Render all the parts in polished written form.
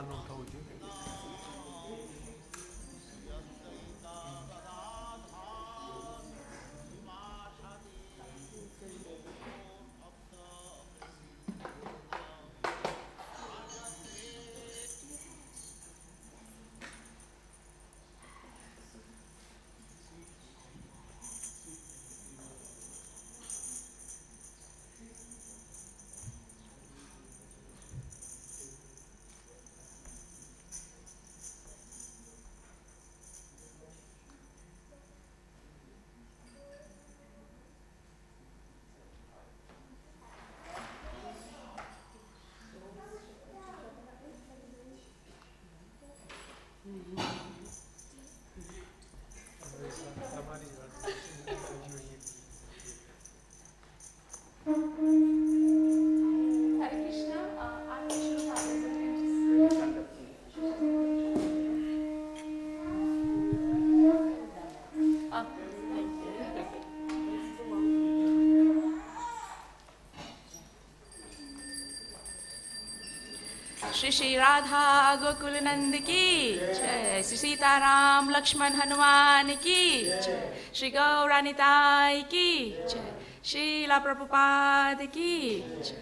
ନ ଉଠାଉଛି। श्री श्री राधा गोकुल नंद की जय, श्री सीताराम लक्ष्मण हनुमान की जय, श्री गौरानिताई की जय, श्रीला प्रभुपाद की जय।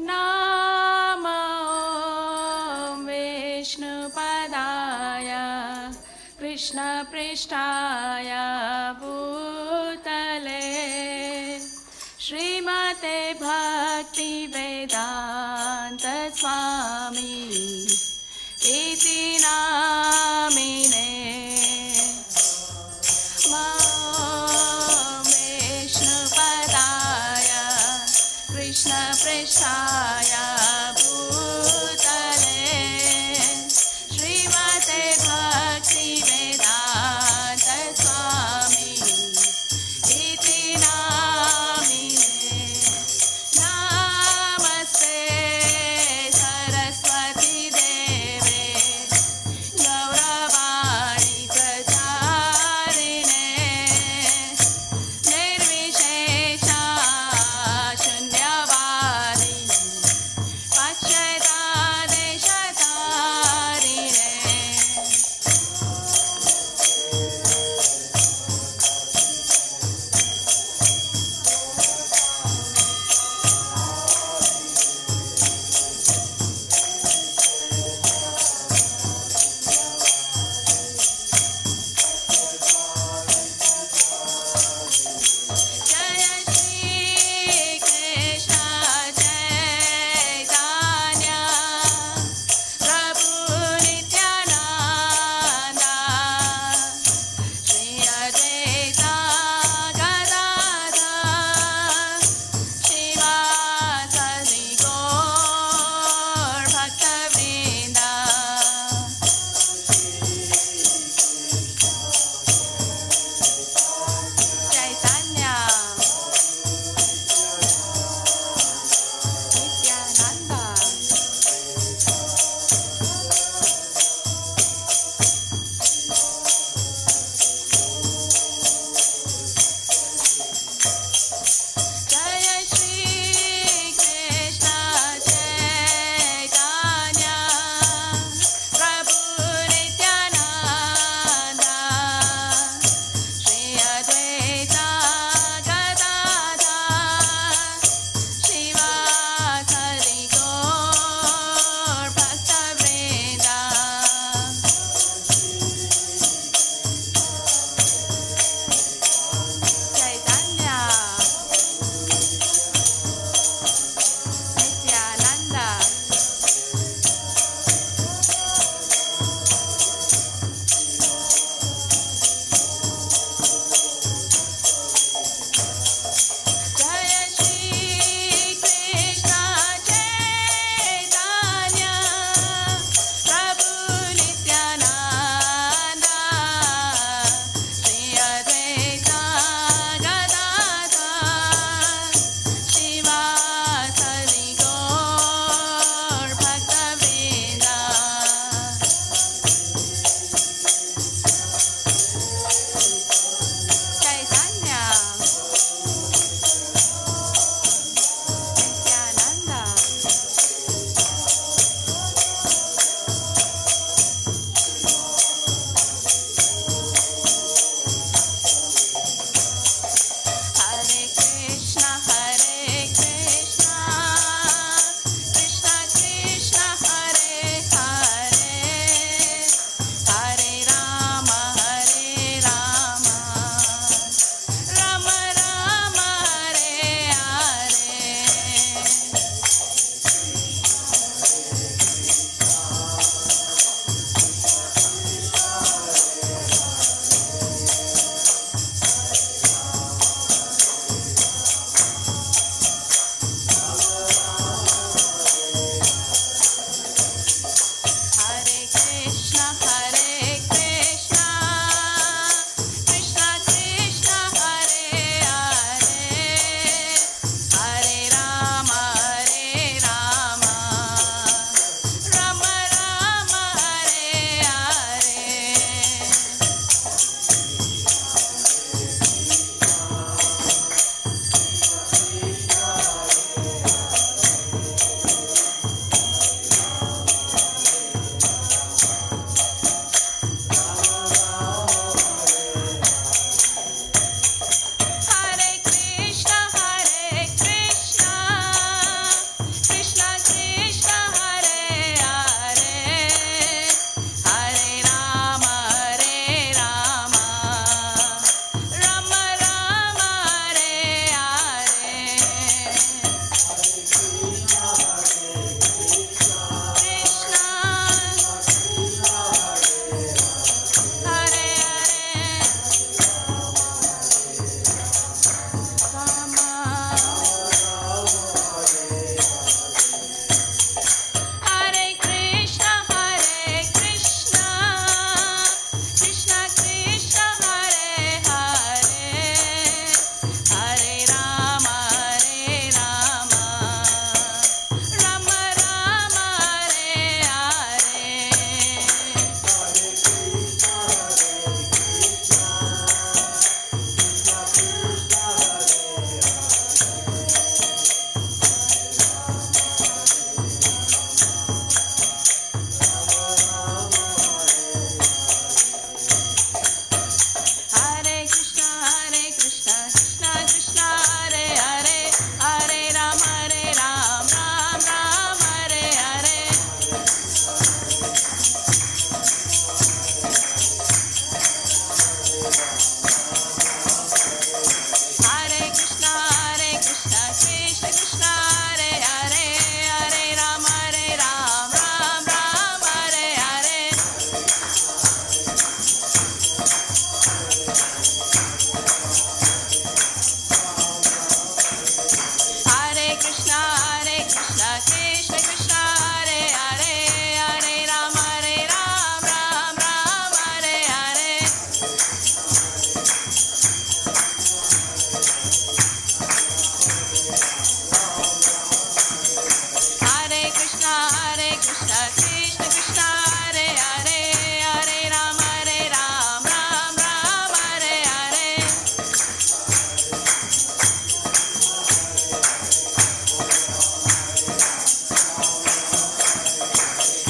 नमो विष्णुपदाय कृष्ण पृष्ठाय भूतले श्रीमते भक्तिवेदांत स्वामी इति नामिने विष्णुपदाय कृष्ण पृष्ठाय भूतले श्रीमते भक्तिवेदांत स्वामी इति नामिने नमस्ते सरस्वती देवे गौरवाणी प्रचारिणे निर्विशेषा शून्यवादी पश्यता Krishna Krishna Krishna Hare Hare Hare Ram Ram Ram Hare Hare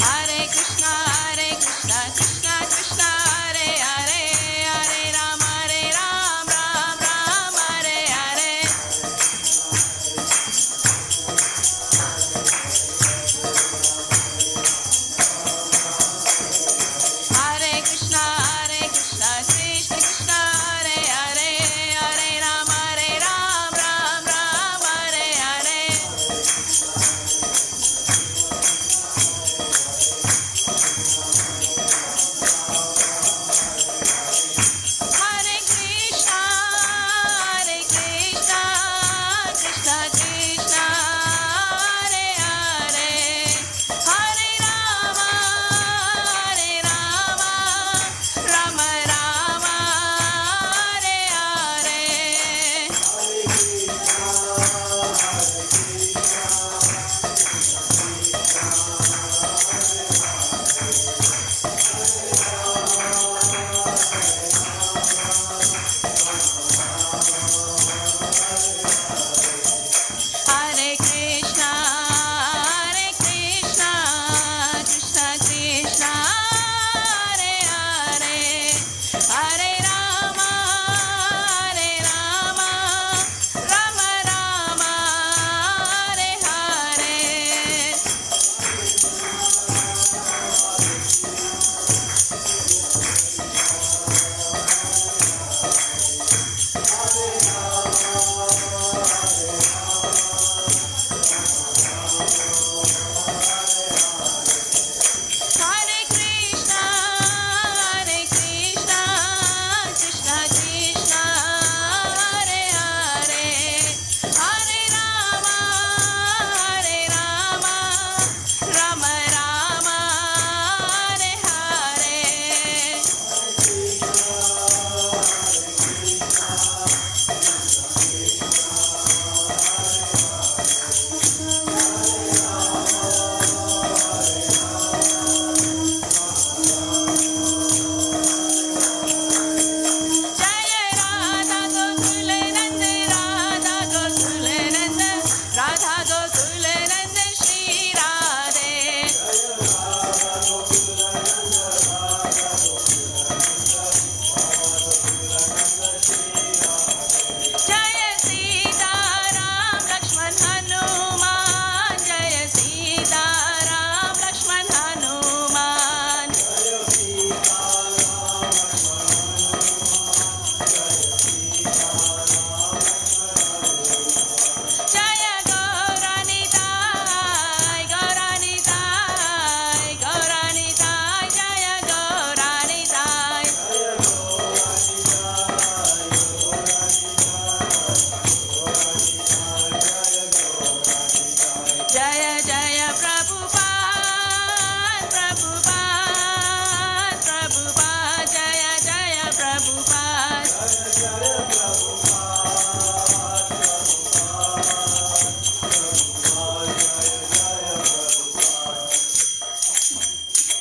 Hare Krishna Krishna Krishna Hare Hare Hare Ram Ram Hare Hare Hare Krishna Krishna Krishna Hare Hare Hare Ram Ram Hare Hare Hare Krishna Krishna Krishna Hare Hare Hare Rama Rama Rama Hare Hare Hare Krishna Krishna Krishna Hare Hare Hare Rama Rama Rama Hare Hare Hare Krishna Krishna Krishna Hare Hare Hare Rama Rama Rama Hare Hare Jaya Radha Gokula Nanda Radha Gokula Nanda Radha Gokula Nanda Shri Radhe Jaya Sita Ram Lakshman Hanuman Jaya Sita Ram Lakshman Hanuman Jaya Gauranitai Jaya Gauranitai Jaya Jaya Prabhupada Jaya Jaya Prabhupada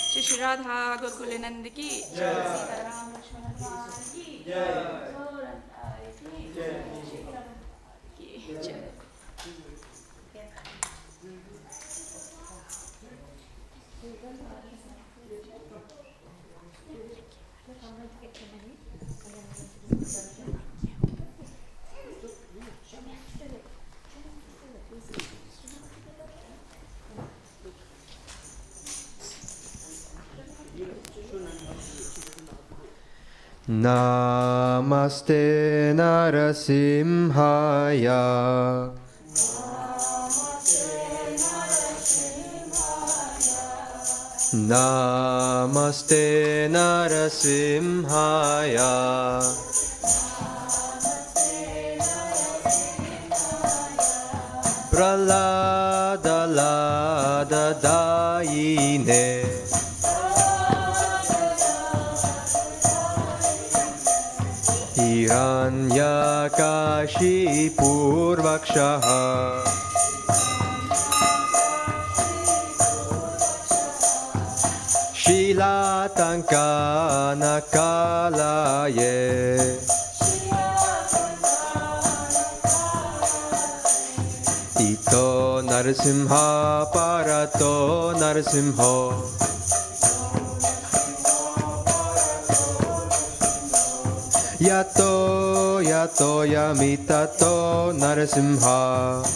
Shri Radha Gokula Nanda ki Jai Sitaram Lakshman Hanuman ki Jai Gauranitai ki Jai Shri Radha ki Jai Namaste Narasimhaya. Namaste Narasimhaya. Pralada Lada Daine. Hiranyakashi Purvakshaha Shilatanka Nakalaye Ito Narasimha Parato Narasimho Yato Yato Yamitato Narasimha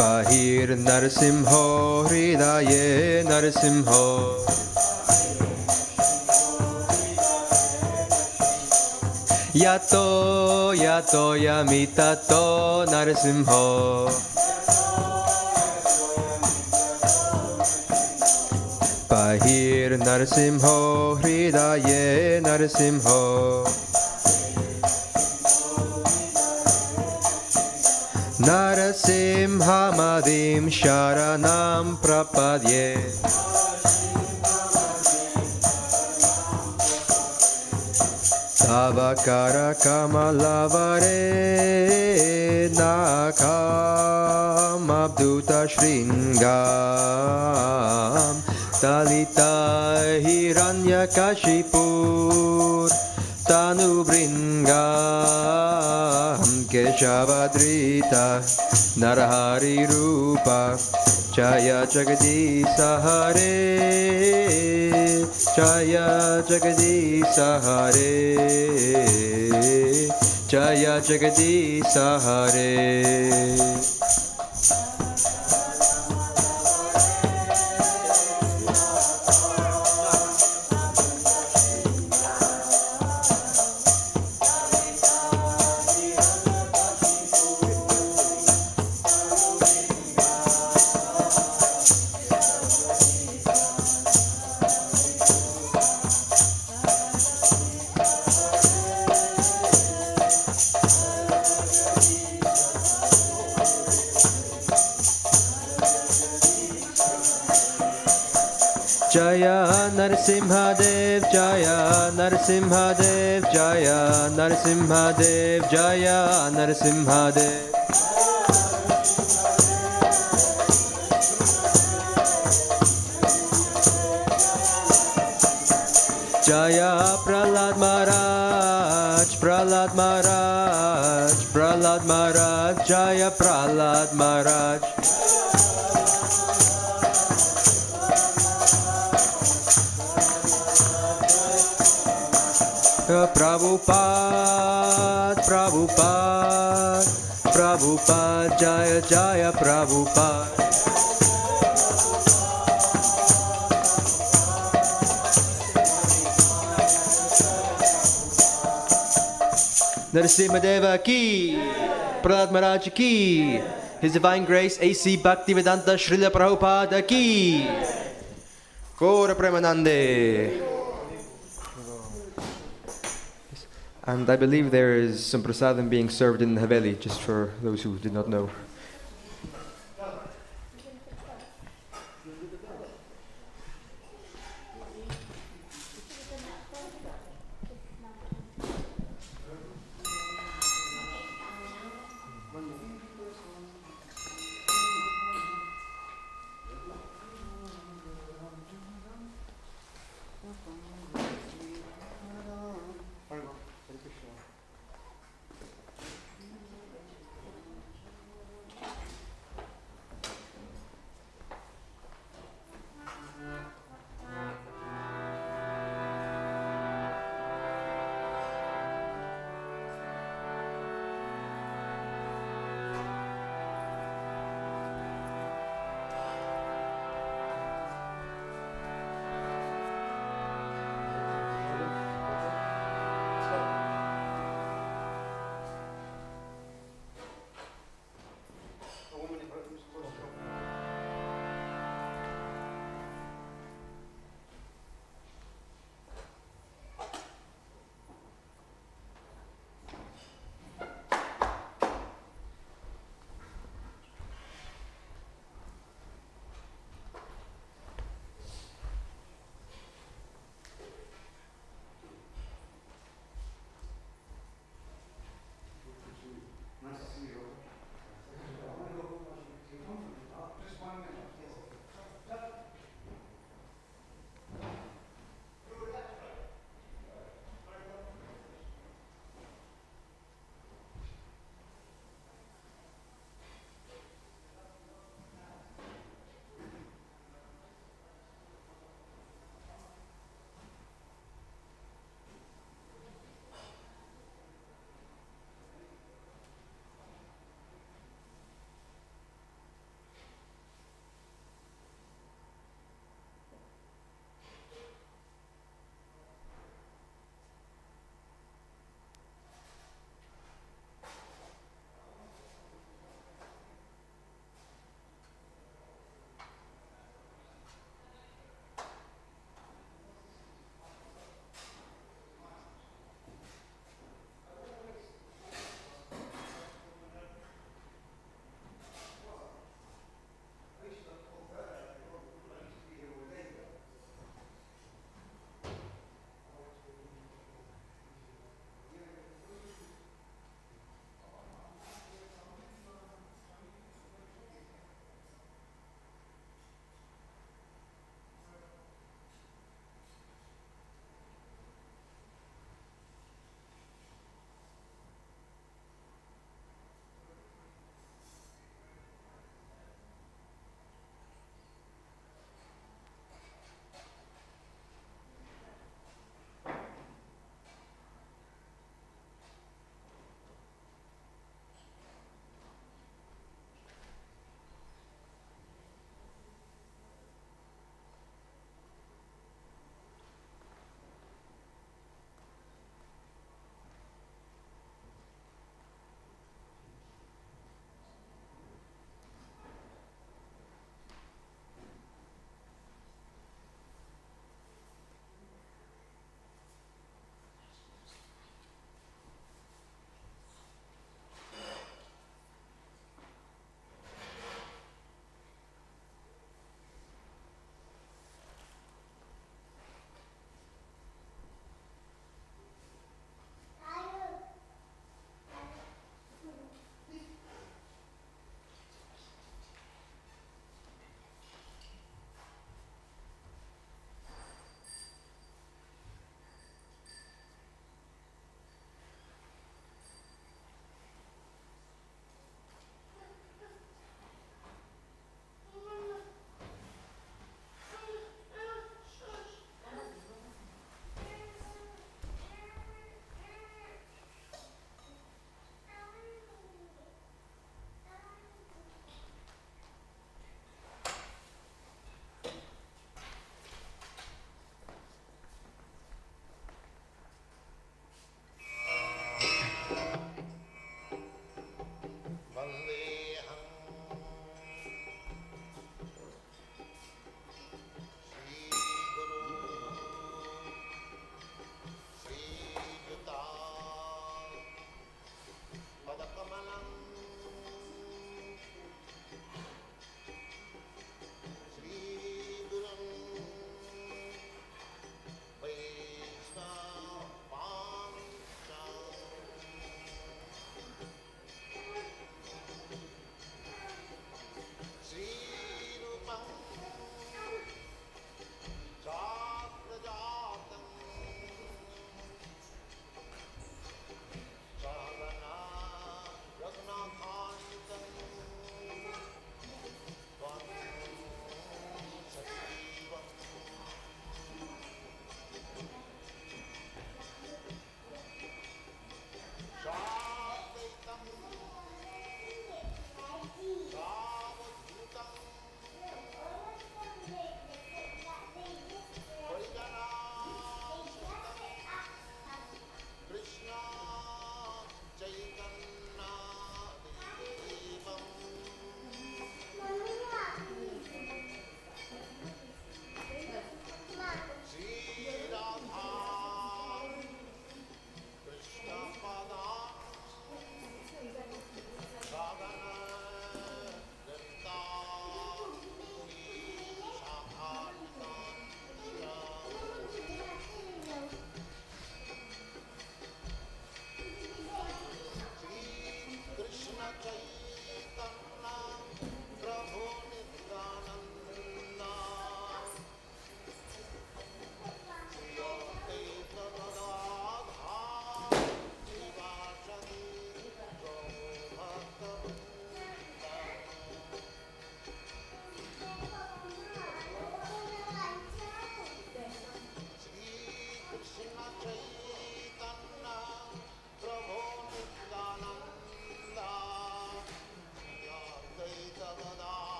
Pahir Narasimho Hridaye Narasimho Yato Yato Yamitato Narasimho Pahir Narasimho Hridaye Narasimho Narasimha Madim Sharanam Prapadye Tavakara Kamalavare Nakam Abduta Shringam Talita Hiranyakashipur Tanu Bringam Keshavadrita Narahari Rupa Jaya Jagadisa Hare Jaya Jagadisa Hare Jaya Jagadisa Hare Jaya Narasimhadev, Jaya Narasimhadev, Jaya Narasimhadev, Jaya Narasimhadev. Jaya Prahlad Maharaj, Prahlad Maharaj, Prahlad Maharaj, Jaya Prahlad Maharaj. Prabhupada, Prabhupada, Prabhupada, Jaya Jaya Prabhupada. Narasimhadeva ki, Prahlad Maharaj ki, His Divine Grace A.C. Bhaktivedanta Srila Prabhupada ki, Gaura Premanande. And I believe there is some prasadam being served in the Haveli, just for those who did not know.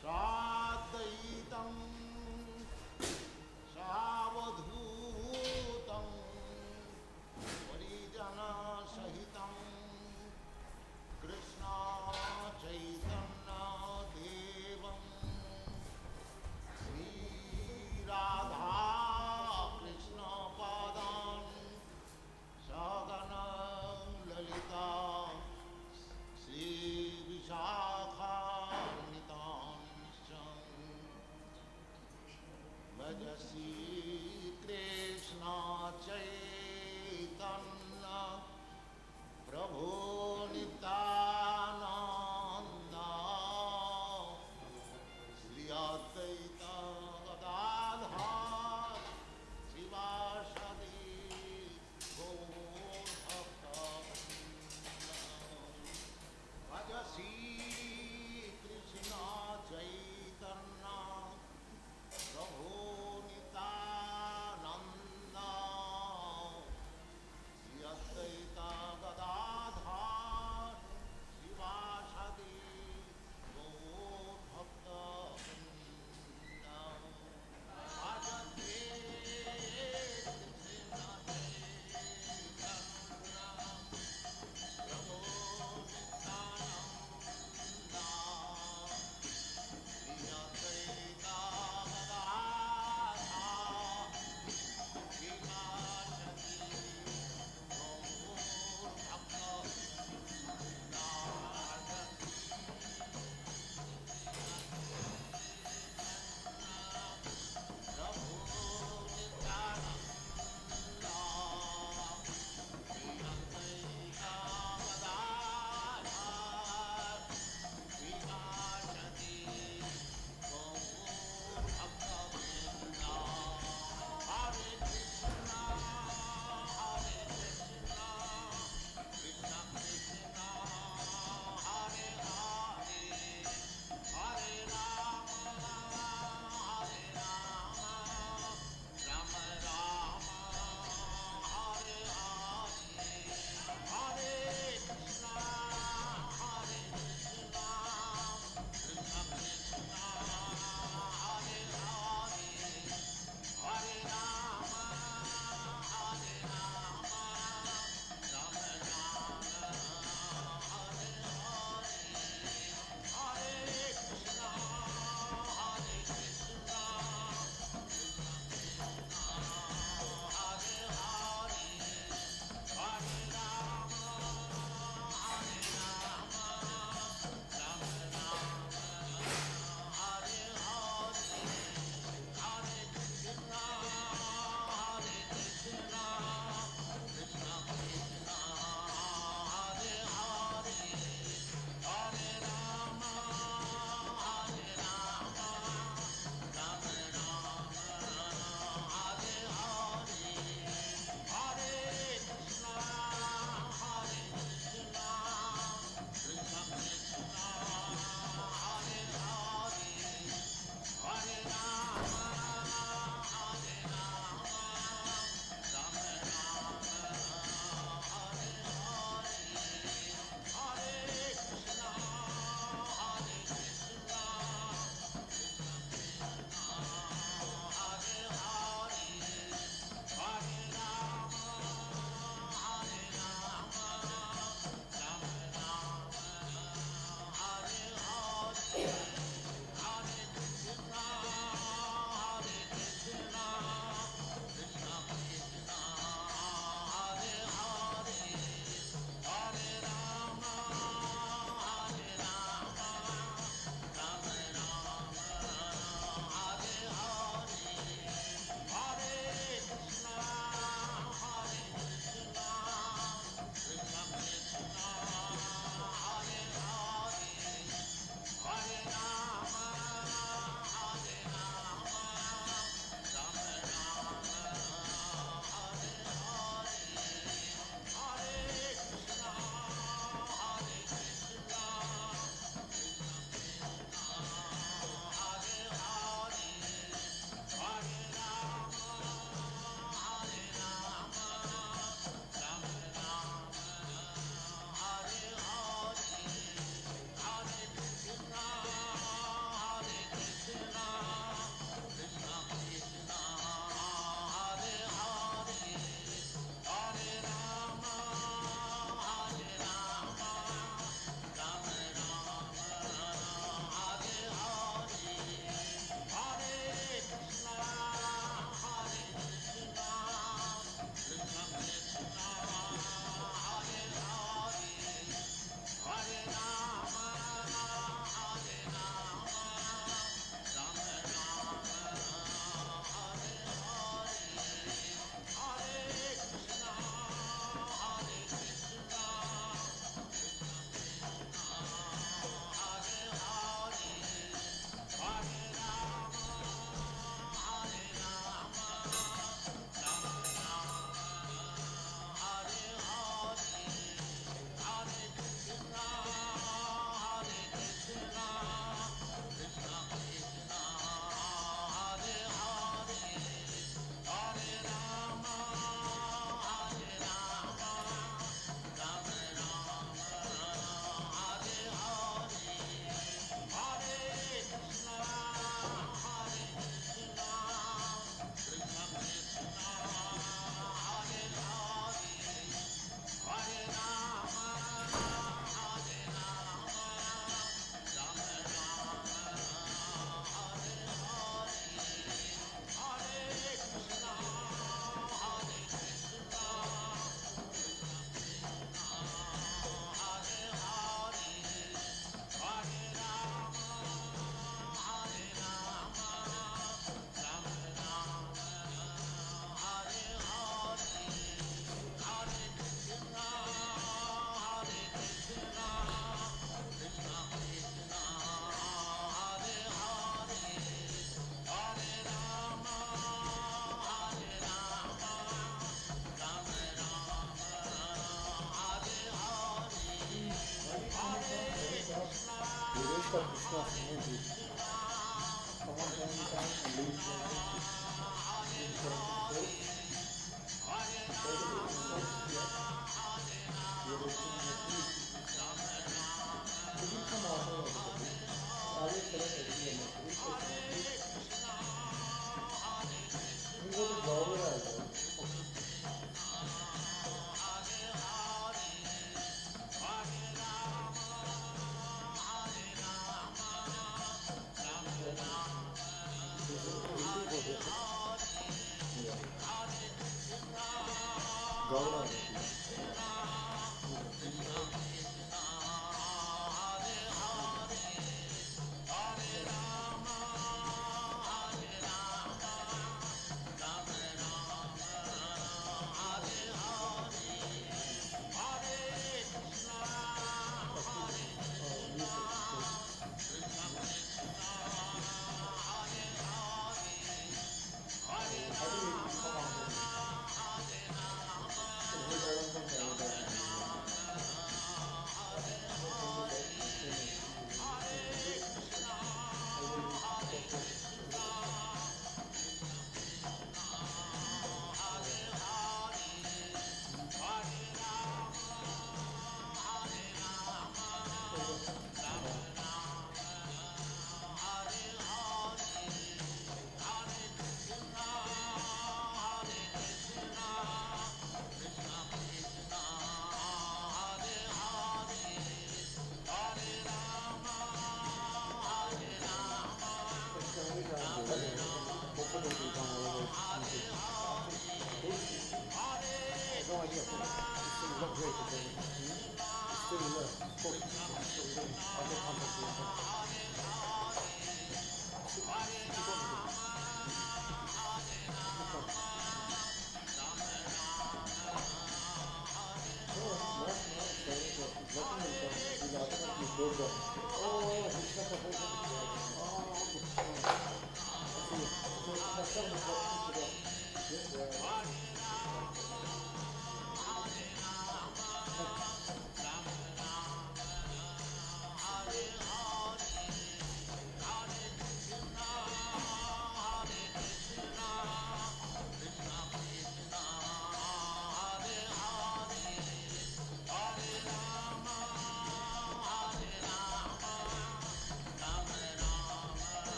श्राद्धयितं सावधूतं परिजनसहितं Krishna चैतन्यदेवं Shri Radha कृष्णपादान् सगण Lalita श्रीविशाख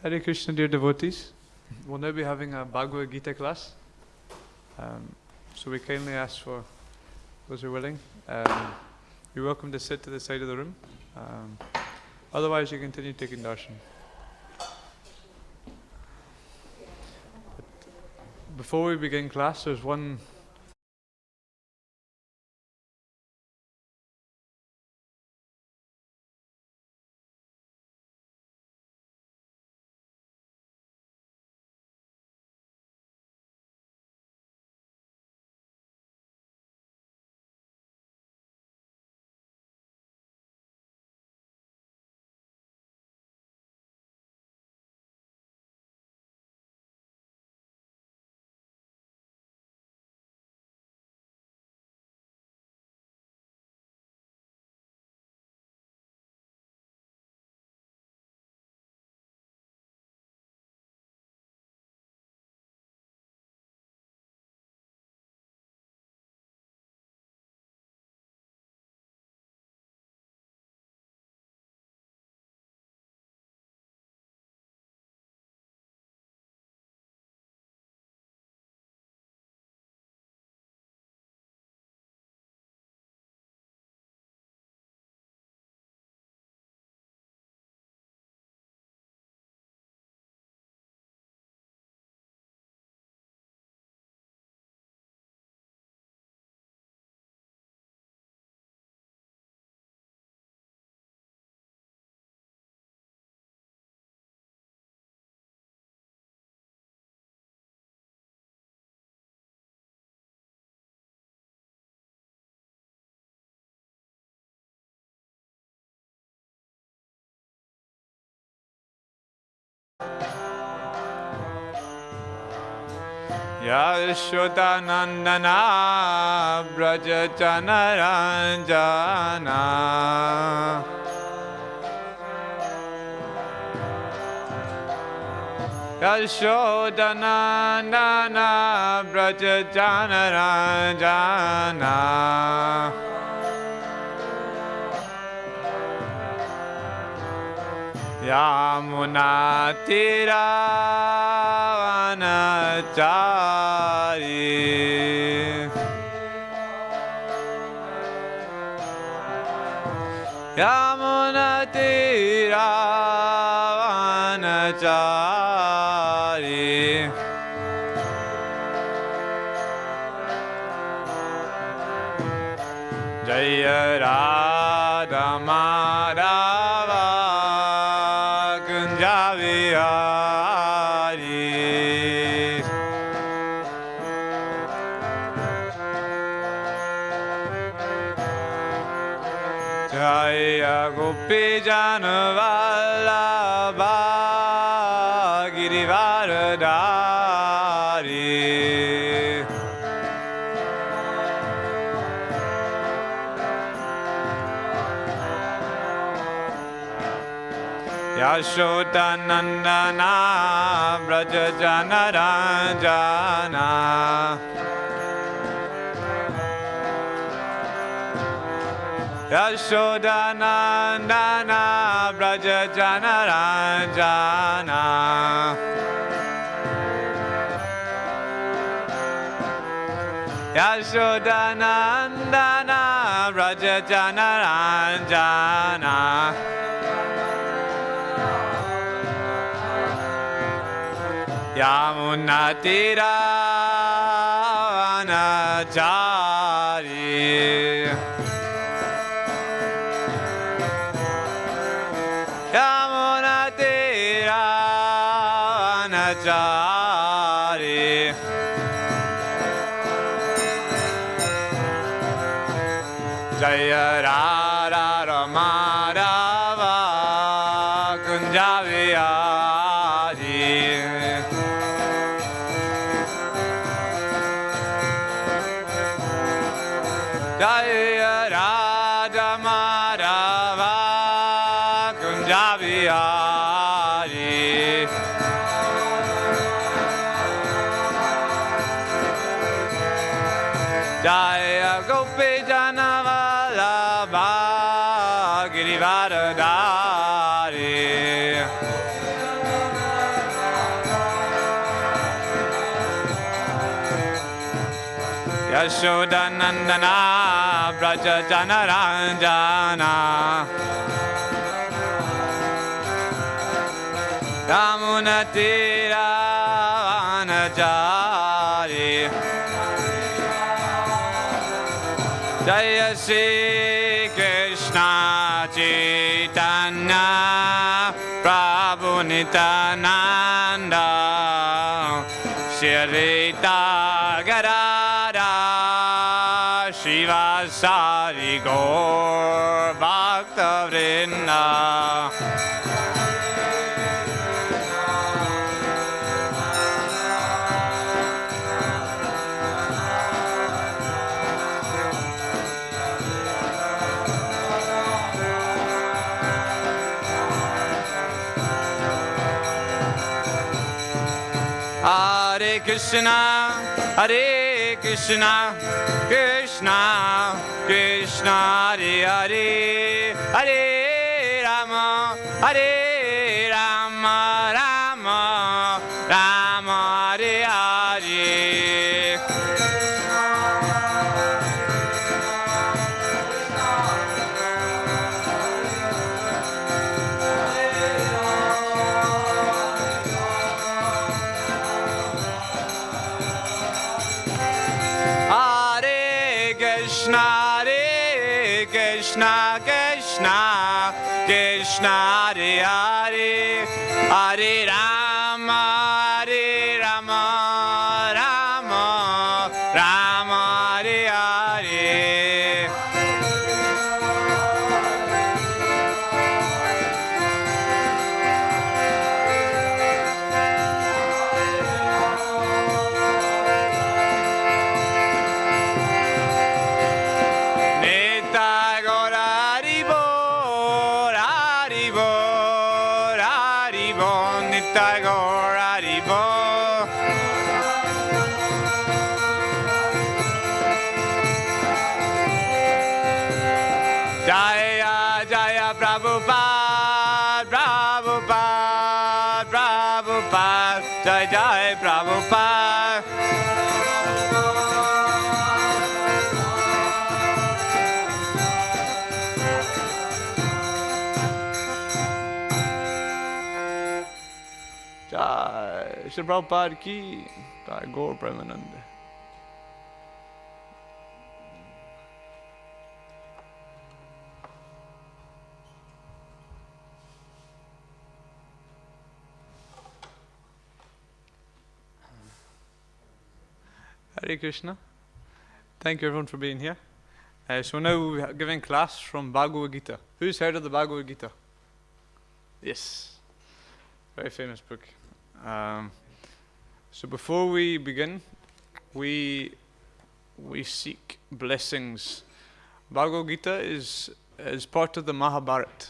Hare Krishna, dear devotees. We'll now be having a Bhagavad Gita class. So we kindly ask for those who are willing. You're welcome to sit to the side of the room. Otherwise, you continue taking darshan. But before we begin class, there's one Yashodanandana Brajachanaranjana Yashodanandana Brajachanaranjana Yamunatira Vanachari Yamunatira Vanachari Jaya Radha Madhava Kunjavihari Jaya Gopi Janavallabha Girivaradari Yashodanandana Brajachanaranjana Yashodanandana Brajachanaranjana Yashodanandana Brajajanaranjana Yamunatira Vanachari Yamunatira Vanachari Jaya Radha Ramadava Kunjavihari Jaya Radha Madhava Kunjavihari Jaya Gopi Janavalabha Girivardhari Yashodanandana Brajajanaranjana Yamunatira Vanachari Jaya Shri Krishna Chaitanya Prabhu Nityananda Shri Advaita Gadadhara Shivasari Gaur Bhaktivedanta Hare Krishna, Hare Krishna, Krishna, Krishna, Hare Hare, Hare Rama, Hare Rama, Rama, Rama, Hare Hare. Krishna, Krishna, Krishna, Hare Hare, Hare Rama, Hare Rama, Rama, Rama, Hare Hare. Jaya Jaya Prabhupada, Prabhupada, Prabhupada, Jai Jai Prabhupada. Jai Shri Prabhupada ki, Jai Gaur Premanande. Hare Krishna. Thank you everyone for being here. So now we're giving class from Bhagavad Gita. Who's heard of the Bhagavad Gita? Yes. Very famous book. So before we begin, we seek blessings. Bhagavad Gita is part of the Mahabharata.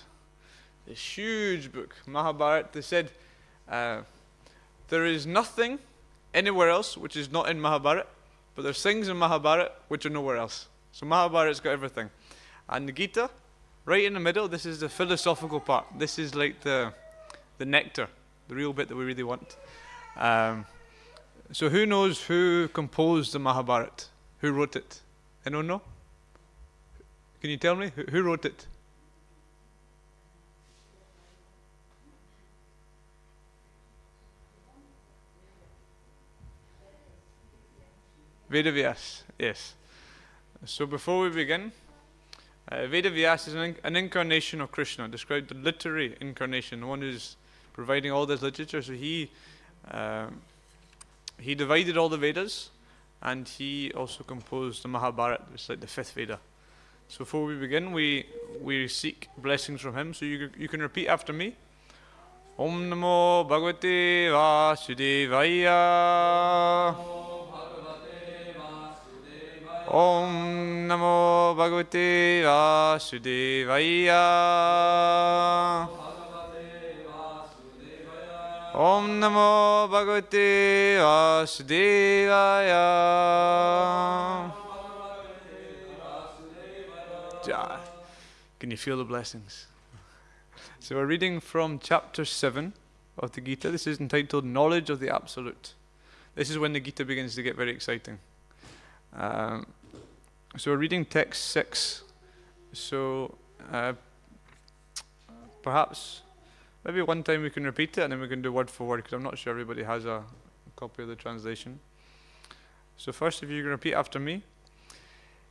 This huge book, Mahabharata. They said there is nothing anywhere else which is not in Mahabharata, but there's things in Mahabharata which are nowhere else. So Mahabharata's got everything. And the Gita, right in the middle, this is the philosophical part. This is like the nectar, the real bit that we really want. So who knows who composed the Mahabharata? Who wrote it? Anyone know? Can you tell me who wrote it? Vedavyas, yes. So before we begin, Vedavyas is an incarnation of Krishna, described the literary incarnation, the one who's providing all this literature. So he divided all the Vedas, and he also composed the Mahabharata, which is like the fifth Veda. So before we begin, we seek blessings from him. So you can repeat after me. Om Namo Bhagavate Vasudevaya. Om Namo Bhagavate Vasudevaya. Om Namo Bhagavate Vasudevaya. Can you feel the blessings? So we're reading from chapter 7 of the Gita. This is entitled Knowledge of the Absolute. This is when the Gita begins to get very exciting. So we're reading text 6. So perhaps maybe one time we can repeat it and then we can do word for word, because I'm not sure everybody has a copy of the translation. So first, if you can repeat after me.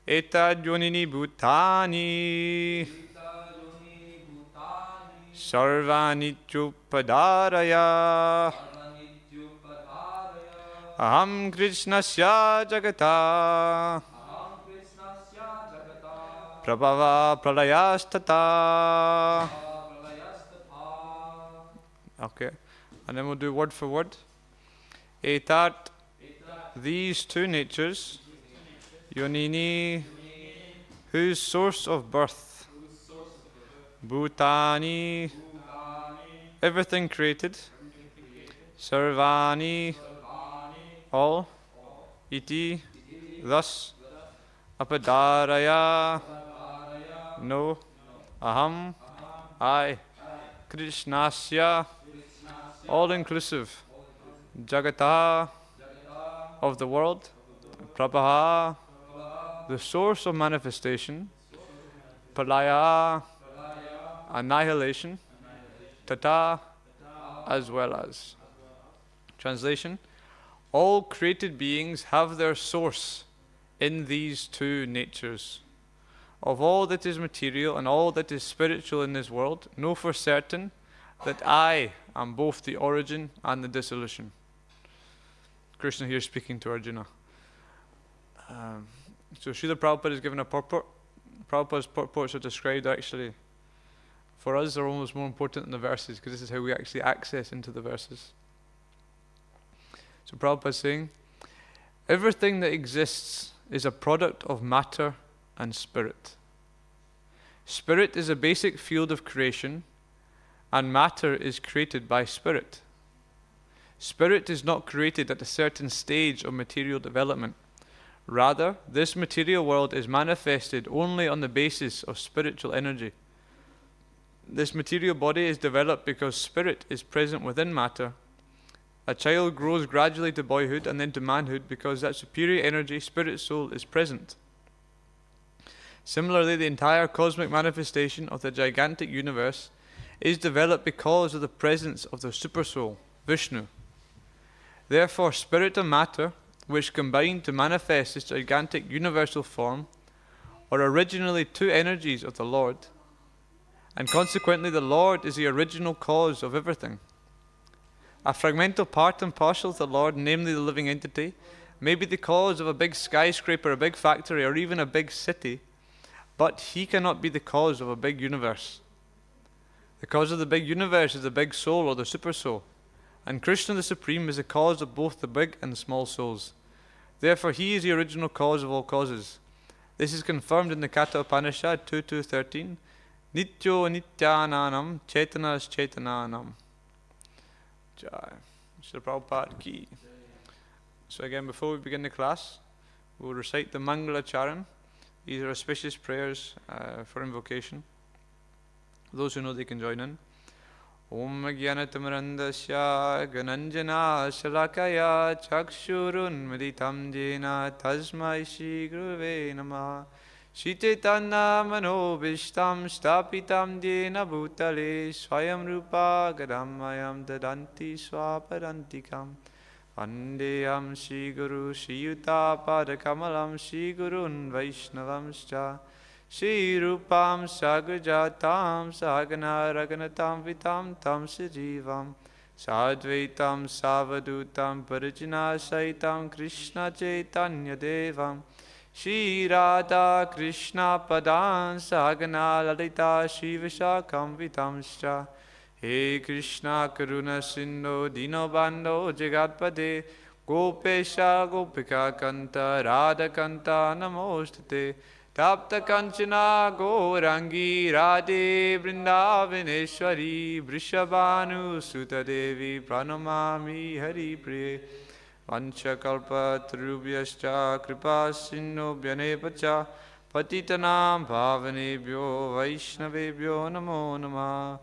Etad yonini bhutani sarvani chupadaraya aham krishnasya jagata prabhava pralayastata. Okay, and then we'll do word for word. Etat, these two natures. Yonini, whose source of birth. Bhutani, everything created. Sarvani, all. Iti, thus. Apadaraya, no. Aham, I. Krishnasya, all inclusive. Jagata, of the world. Prabha, the source of manifestation. Palaya, annihilation. Tata, as well as. Translation: all created beings have their source in these two natures. Of all that is material and all that is spiritual in this world, know for certain that I am both the origin and the dissolution. Krishna here speaking to Arjuna. So Srila Prabhupada is given a purport. Prabhupada's purports are described actually, for us, are almost more important than the verses, because this is how we actually access into the verses. So Prabhupada is saying, everything that exists is a product of matter and spirit. Spirit is a basic field of creation, and matter is created by spirit. Spirit is not created at a certain stage of material development. Rather, this material world is manifested only on the basis of spiritual energy. This material body is developed because spirit is present within matter. A child grows gradually to boyhood and then to manhood because that superior energy, spirit soul, is present. Similarly, the entire cosmic manifestation of the gigantic universe is developed because of the presence of the supersoul, Vishnu. Therefore, spirit and matter, which combine to manifest this gigantic universal form, are originally two energies of the Lord, and consequently the Lord is the original cause of everything. A fragmental part and parcel of the Lord, namely the living entity, may be the cause of a big skyscraper, a big factory, or even a big city, but he cannot be the cause of a big universe. The cause of the big universe is the big soul or the super soul, and Krishna the Supreme is the cause of both the big and the small souls. Therefore, he is the original cause of all causes. This is confirmed in the Katha Upanishad 2.2.13. Nityo nityananam chetanas chetananam. Jai. Srila Prabhupada ki. So again, before we begin the class, we'll recite the Mangala Charan. These are auspicious prayers for invocation. Those who know, they can join in. Om Jnanatamrandasya Gananjana Shalakaya Chakshurun Meditam Jena Tasmai Shri Guruve Namaha Shri Chaitanya Manobishtam Stapitam Dena Bhutale Swayam Rupa Gadamayam Dadanti Swapadantikam Vandeyam Shri Guru Shri Yuta Padakamalam Shri Gurun Vaishnavamscha Shri Rupam Sagrajatam Sagana Raganatam Vitam Tam Sajivam Sadvaitam Savadutam Parijana Saitam Krishna Chaitanya Devam Shri Radha Krishna Padan Sagana Lalita Shri Vishakam Vitamscha He Krishna Karuna Sindhu Dinobando Jagatpade Gopesha Gopika Kanta Radha Kanta Namostate Tapta Kanchana Gaurangi Radhe Vrindavaneshwari Vrishabhanu Sutta Devi Pranamami Hari Priye Vanchakalpatarubhyascha Kripa Sindhubhyanepacha Patitanam Bhavanebhyo Vaishnavebhyo Namo Namah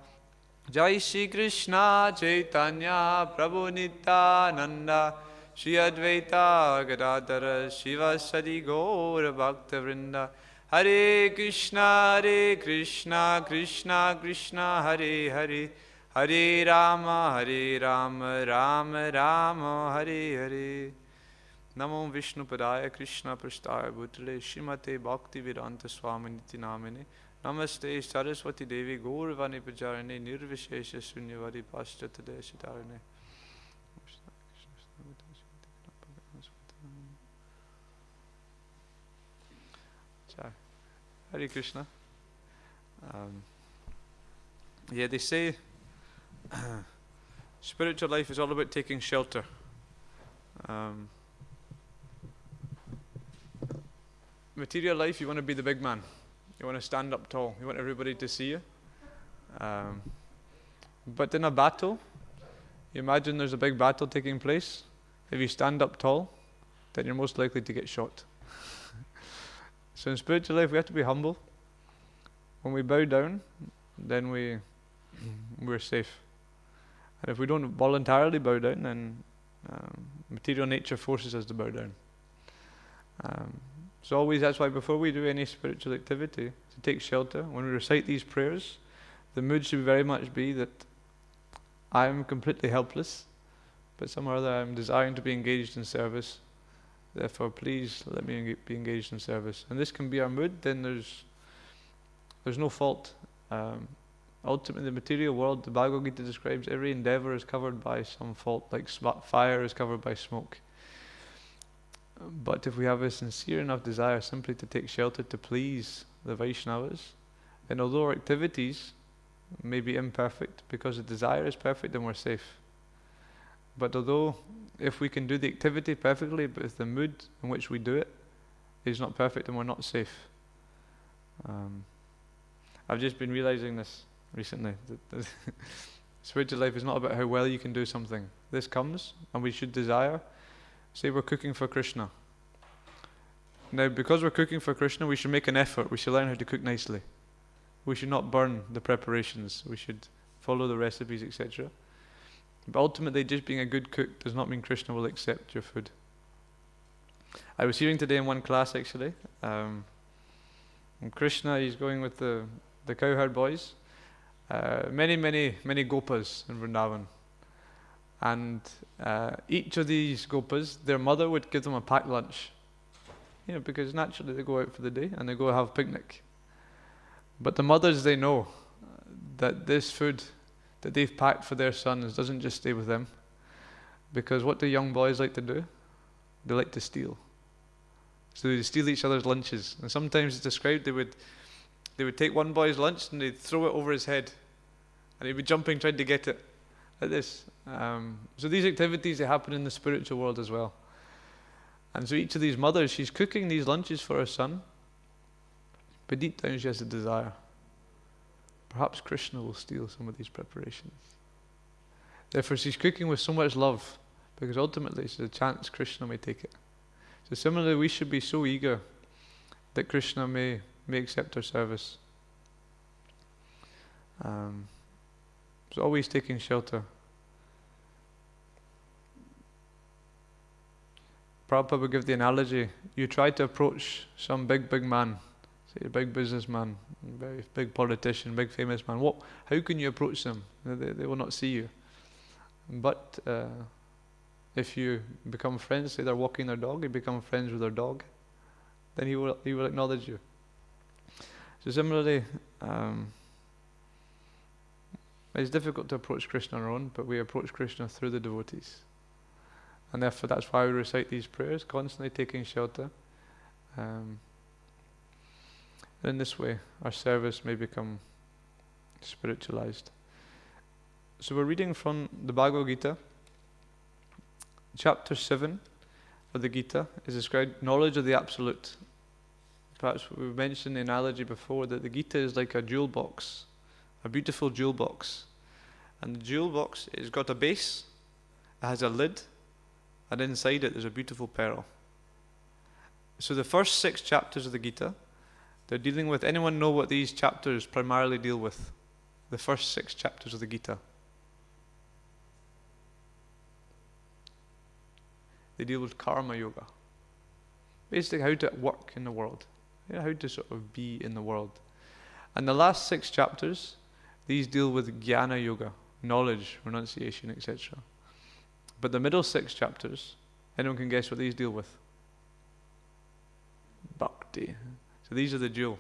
Jai Shri Krishna Chaitanya Prabhu Nityananda Shri Advaita Gadadhara Shivasadi Gaura Bhakta Vrinda Hare Krishna Krishna Krishna Hare Hare Hare Rama Rama Rama Hare Hare Namo Vishnu Padaya Krishna Prasthaya Bhutale Srimate Bhaktivedanta Swaminiti Namine Namaste Saraswati Devi Gauravani Pajarane Nirvishesha Sunyavari Paschata Deshitarane Hare Krishna. Yeah, they say spiritual life is all about taking shelter. Material life, you want to be the big man. You want to stand up tall. You want everybody to see you. But in a battle, you imagine there's a big battle taking place. If you stand up tall, then you're most likely to get shot. So in spiritual life, we have to be humble. When we bow down, then we're safe. And if we don't voluntarily bow down, then material nature forces us to bow down. So always, that's why before we do any spiritual activity, to take shelter, when we recite these prayers, the mood should very much be that I am completely helpless, but somehow or other I am desiring to be engaged in service. Therefore, please let me be engaged in service. And this can be our mood, then there's no fault. Ultimately, the material world, the Bhagavad Gita describes every endeavor is covered by some fault, like fire is covered by smoke. But if we have a sincere enough desire simply to take shelter to please the Vaishnavas, then although our activities may be imperfect, because the desire is perfect, then we're safe. But although if we can do the activity perfectly, but if the mood in which we do it is not perfect, then we're not safe. I've just been realizing this recently, that spiritual life is not about how well you can do something. This comes, and we should desire. Say we're cooking for Krishna. Now, because we're cooking for Krishna, we should make an effort. We should learn how to cook nicely. We should not burn the preparations. We should follow the recipes, etc. But ultimately, just being a good cook does not mean Krishna will accept your food. I was hearing today in one class, actually, and Krishna, he's going with the cowherd boys. Many gopas in Vrindavan. And each of these gopas, their mother would give them a packed lunch. Because naturally they go out for the day and they go have a picnic. But the mothers, they know that this food that they've packed for their sons doesn't just stay with them. Because what do young boys like to do? They like to steal. So they steal each other's lunches. And sometimes it's described they would take one boy's lunch and they'd throw it over his head. And he'd be jumping trying to get it. Like this. So these activities, they happen in the spiritual world as well. And so each of these mothers, she's cooking these lunches for her son, but deep down she has a desire. Perhaps Krishna will steal some of these preparations. Therefore she's cooking with so much love, because ultimately there's a chance Krishna may take it. So similarly, we should be so eager that Krishna may accept our service. So always taking shelter. Prabhupada would give the analogy, you try to approach some big man, say a big businessman, very big politician, big famous man, how can you approach them? They will not see you. But if you become friends, say they're walking their dog, you become friends with their dog, then he will acknowledge you. So similarly, it's difficult to approach Krishna on our own, but we approach Krishna through the devotees. And therefore that's why we recite these prayers, constantly taking shelter. In this way, our service may become spiritualized. So we're reading from the Bhagavad Gita. Chapter 7 of the Gita is described knowledge of the Absolute. Perhaps we mentioned the analogy before that the Gita is like a jewel box, a beautiful jewel box. And the jewel box has got a base, it has a lid, and inside it there's a beautiful pearl. So the first 6 chapters of the Gita, they're dealing with, anyone know what these chapters primarily deal with? The first 6 chapters of the Gita. They deal with karma yoga. Basically how to work in the world. How to sort of be in the world. And the last 6 chapters, these deal with jnana yoga, knowledge, renunciation, etc. But the middle 6 chapters, anyone can guess what these deal with? Bhakti. So these are the jewel.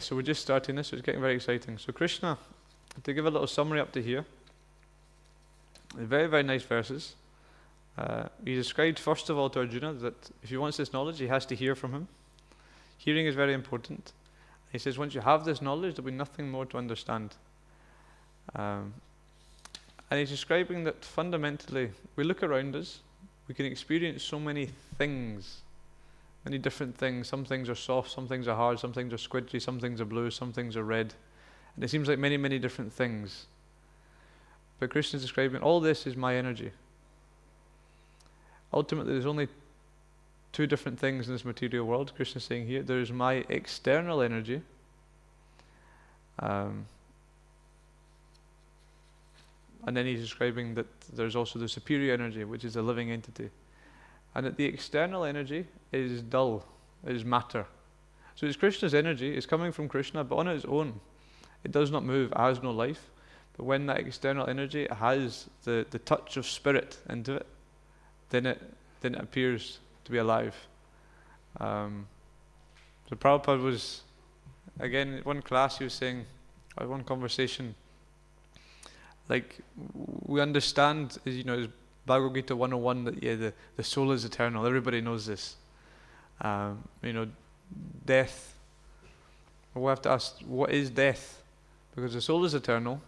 So we're just starting this, so it's getting very exciting. So Krishna, to give a little summary up to here, very, very nice verses. He described first of all to Arjuna that if he wants this knowledge, he has to hear from him. Hearing is very important. He says once you have this knowledge, there'll be nothing more to understand. And he's describing that fundamentally, we look around us, we can experience so many things, many different things. Some things are soft, some things are hard, some things are squidgy, some things are blue, some things are red. And it seems like many, many different things. But Krishna is describing all this is my energy. Ultimately, there's only 2 different things in this material world. Krishna is saying here, there's my external energy, and then he's describing that there's also the superior energy, which is a living entity. And that the external energy is dull, it is matter. So it's Krishna's energy, it's coming from Krishna, but on its own, it does not move, it has no life. But when that external energy has the touch of spirit into it, then it appears to be alive. So Prabhupada was, again, in one class he was saying, or one conversation, like we understand, as Bhagavad Gita 101, that the soul is eternal. Everybody knows this. Death. We'll have to ask, what is death? Because the soul is eternal,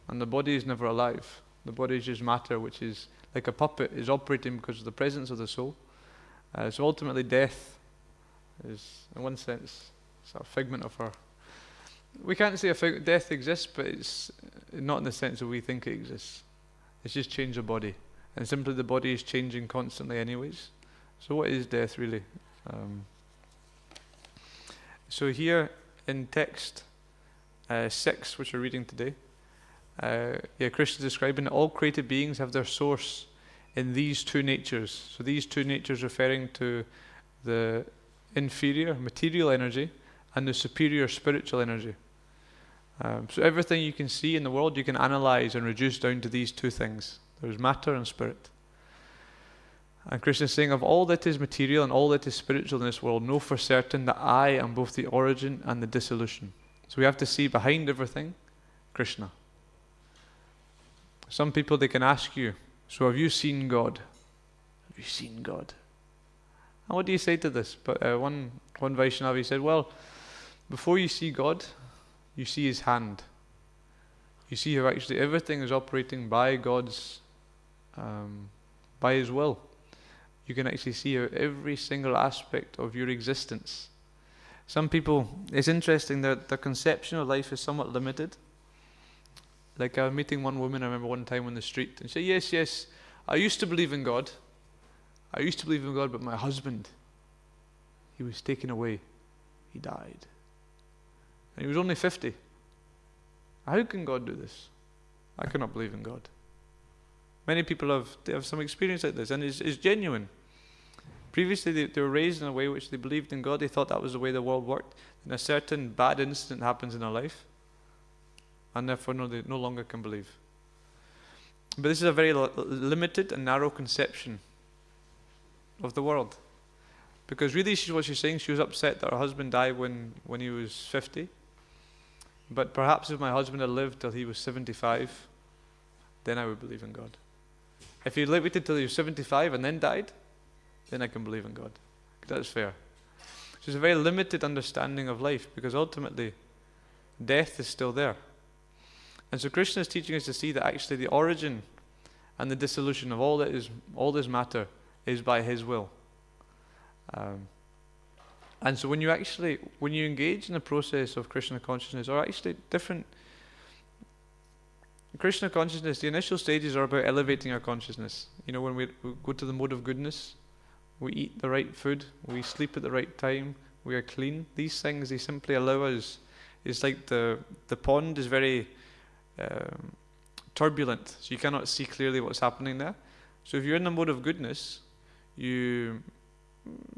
and the body is never alive. The body is just matter, which is like a puppet, is operating because of the presence of the soul. So ultimately death is, in one sense, it's a figment of her. We can't say death exists, but it's not in the sense that we think it exists. It's just change of body. And simply the body is changing constantly anyways. So what is death really? So here in text 6, which we're reading today, Krishna is describing that all created beings have their source in these 2 natures. So these 2 natures referring to the inferior material energy and the superior spiritual energy. So everything you can see in the world you can analyze and reduce down to these 2 things. There's matter and spirit. And Krishna is saying, of all that is material and all that is spiritual in this world, know for certain that I am both the origin and the dissolution. So we have to see behind everything Krishna. Some people, they can ask you, so have you seen God? Have you seen God? And what do you say to this? But one Vaishnava, he said, well, before you see God, you see His hand. You see how actually everything is operating by God's, by His will. You can actually see how every single aspect of your existence. Some people, it's interesting that their conception of life is somewhat limited. Like I was meeting one woman, I remember one time on the street, and she said, yes, I used to believe in God. I used to believe in God, but my husband, he was taken away. He died. And he was only 50. How can God do this? I cannot believe in God. Many people have some experience like this, and it's genuine. Previously, they were raised in a way which they believed in God. They thought that was the way the world worked. And a certain bad incident happens in their life, and therefore they no longer can believe. But this is a very limited and narrow conception of the world. Because really, what she's saying, she was upset that her husband died when he was 50. But perhaps if my husband had lived till he was 75, then I would believe in God. If he lived till he was 75 and then died, then I can believe in God. That's fair. So it's a very limited understanding of life, because ultimately, death is still there. And so Krishna is teaching us to see that actually the origin and the dissolution of all this matter is by His will. And so when you engage in the process of Krishna consciousness, or actually different Krishna consciousness, the initial stages are about elevating our consciousness. When we go to the mode of goodness, we eat the right food, we sleep at the right time, we are clean. These things, they simply allow us. It's like the pond is very turbulent, so you cannot see clearly what's happening there. So if you're in the mode of goodness,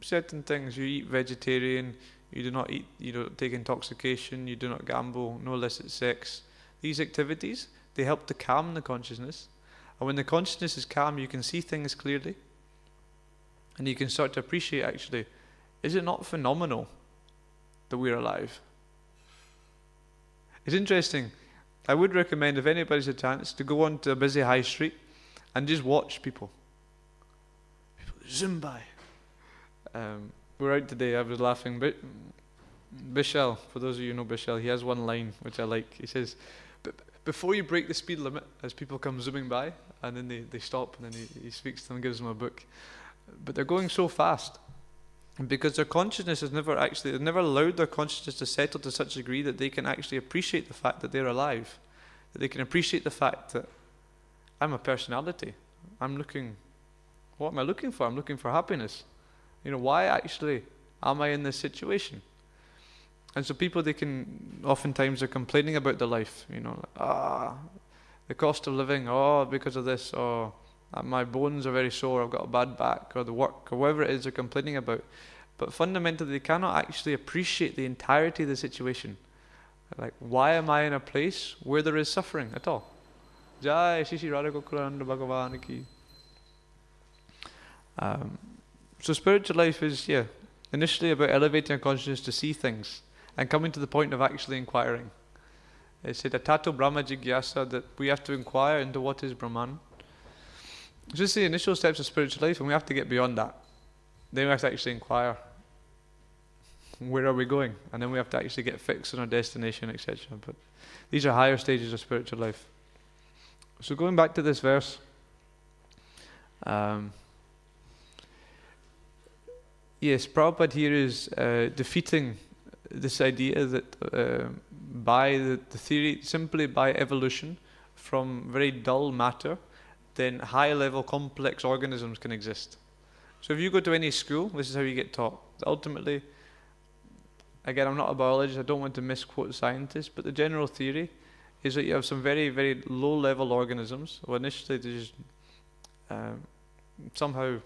certain things, you eat vegetarian, you do not eat, you don't take intoxication, you do not gamble, no illicit sex. These activities, they help to calm the consciousness. And when the consciousness is calm, you can see things clearly. And you can start to appreciate, actually, is it not phenomenal that we're alive? It's interesting. I would recommend, if anybody's a chance, to go onto a busy high street and just watch people. People zoom by. We're out today, I was laughing. Bishal, for those of you who know Bishal, he has one line which I like. He says, before you break the speed limit, as people come zooming by, and then they stop, and then he speaks to them and gives them a book. But they're going so fast, because their consciousness has never allowed their consciousness to settle to such a degree that they can actually appreciate the fact that they're alive, that they can appreciate the fact that I'm a personality. What am I looking for? I'm looking for happiness. Why actually am I in this situation? And so people, oftentimes they're complaining about their life, the cost of living, because of this, or my bones are very sore, I've got a bad back, or the work, or whatever it is they're complaining about. But fundamentally, they cannot actually appreciate the entirety of the situation. Like, why am I in a place where there is suffering at all? Jai Shri Shri Radha Gokulananda Bhagavan Ki. So spiritual life is, initially about elevating our consciousness to see things and coming to the point of actually inquiring. It said, Atato Brahma Jigyasa, that we have to inquire into what is Brahman. It's just the initial steps of spiritual life, and we have to get beyond that. Then we have to actually inquire, where are we going? And then we have to actually get fixed on our destination, etc. But these are higher stages of spiritual life. So going back to this verse, yes, Prabhupada here is defeating this idea that by the theory, simply by evolution from very dull matter, then high-level complex organisms can exist. So if you go to any school, this is how you get taught. Ultimately, again, I'm not a biologist, I don't want to misquote scientists, but the general theory is that you have some very, very low-level organisms. Well, initially, they just somehow,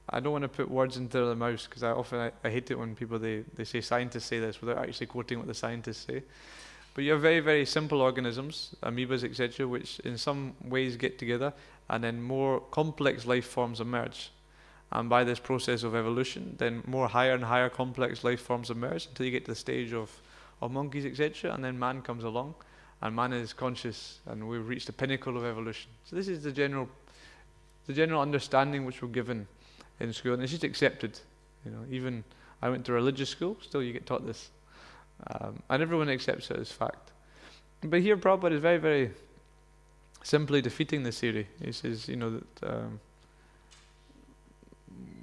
I don't want to put words into their mouths, because I hate it when people, they say scientists say this without actually quoting what the scientists say. But you have very, very simple organisms, amoebas, etc., which in some ways get together, and then more complex life forms emerge. And by this process of evolution, then more higher and higher complex life forms emerge until you get to the stage of monkeys, etc., and then man comes along, and man is conscious, and we've reached the pinnacle of evolution. So this is the general understanding which we're given in school, and it's just accepted. Even I went to religious school, still you get taught this. And everyone accepts it as fact. But here Prabhupada is very, very simply defeating this theory. He says, that,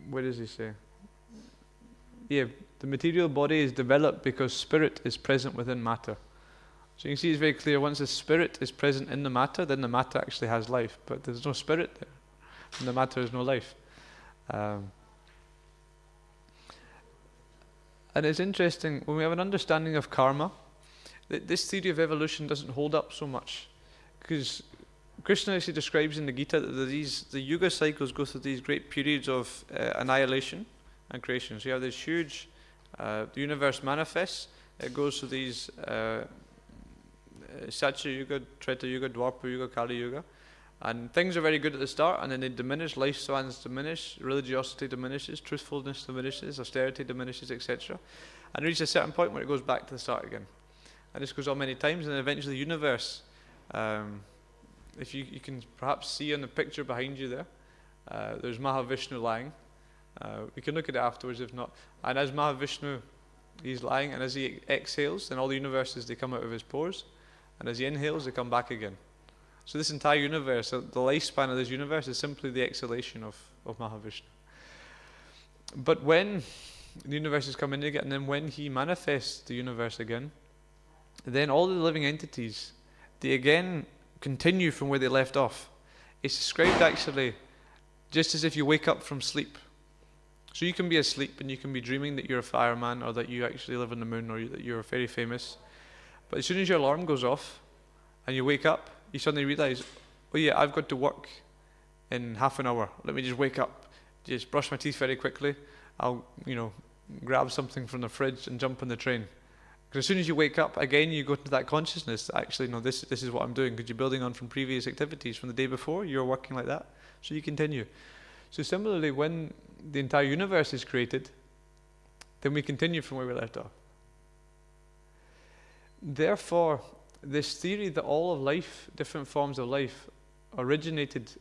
what does he say? The material body is developed because spirit is present within matter. So you can see it's very clear, once the spirit is present in the matter, then the matter actually has life. But there's no spirit there, and the matter has no life. And it's interesting, when we have an understanding of karma, that this theory of evolution doesn't hold up so much. Because Krishna actually describes in the Gita that the yuga cycles go through these great periods of annihilation and creation. So you have this huge, the universe manifests, it goes through these Satya Yuga, Treta Yuga, Dwapara Yuga, Kali Yuga. And things are very good at the start, and then they diminish, lifespans diminish, religiosity diminishes, truthfulness diminishes, austerity diminishes, etc. And reaches a certain point where it goes back to the start again. And this goes on many times, and then eventually the universe, if you can perhaps see on the picture behind you there, there's Mahavishnu lying. We can look at it afterwards if not. And as Mahavishnu, he's lying, and as he exhales, then all the universes, they come out of his pores. And as he inhales, they come back again. So this entire universe, the lifespan of this universe is simply the exhalation of Mahavishnu. But when the universe is coming again, and then when he manifests the universe again, then all the living entities, they again continue from where they left off. It's described actually just as if you wake up from sleep. So you can be asleep and you can be dreaming that you're a fireman, or that you actually live on the moon, or that you're very famous. But as soon as your alarm goes off and you wake up, you suddenly realize, oh yeah, I've got to work in half an hour. Let me just wake up, just brush my teeth very quickly. I'll, grab something from the fridge and jump on the train. Because as soon as you wake up, again, you go into that consciousness that actually, no, this is what I'm doing, because you're building on from previous activities from the day before. You're working like that, so you continue. So similarly, when the entire universe is created, then we continue from where we left off. Therefore, this theory that all of life, different forms of life, originated,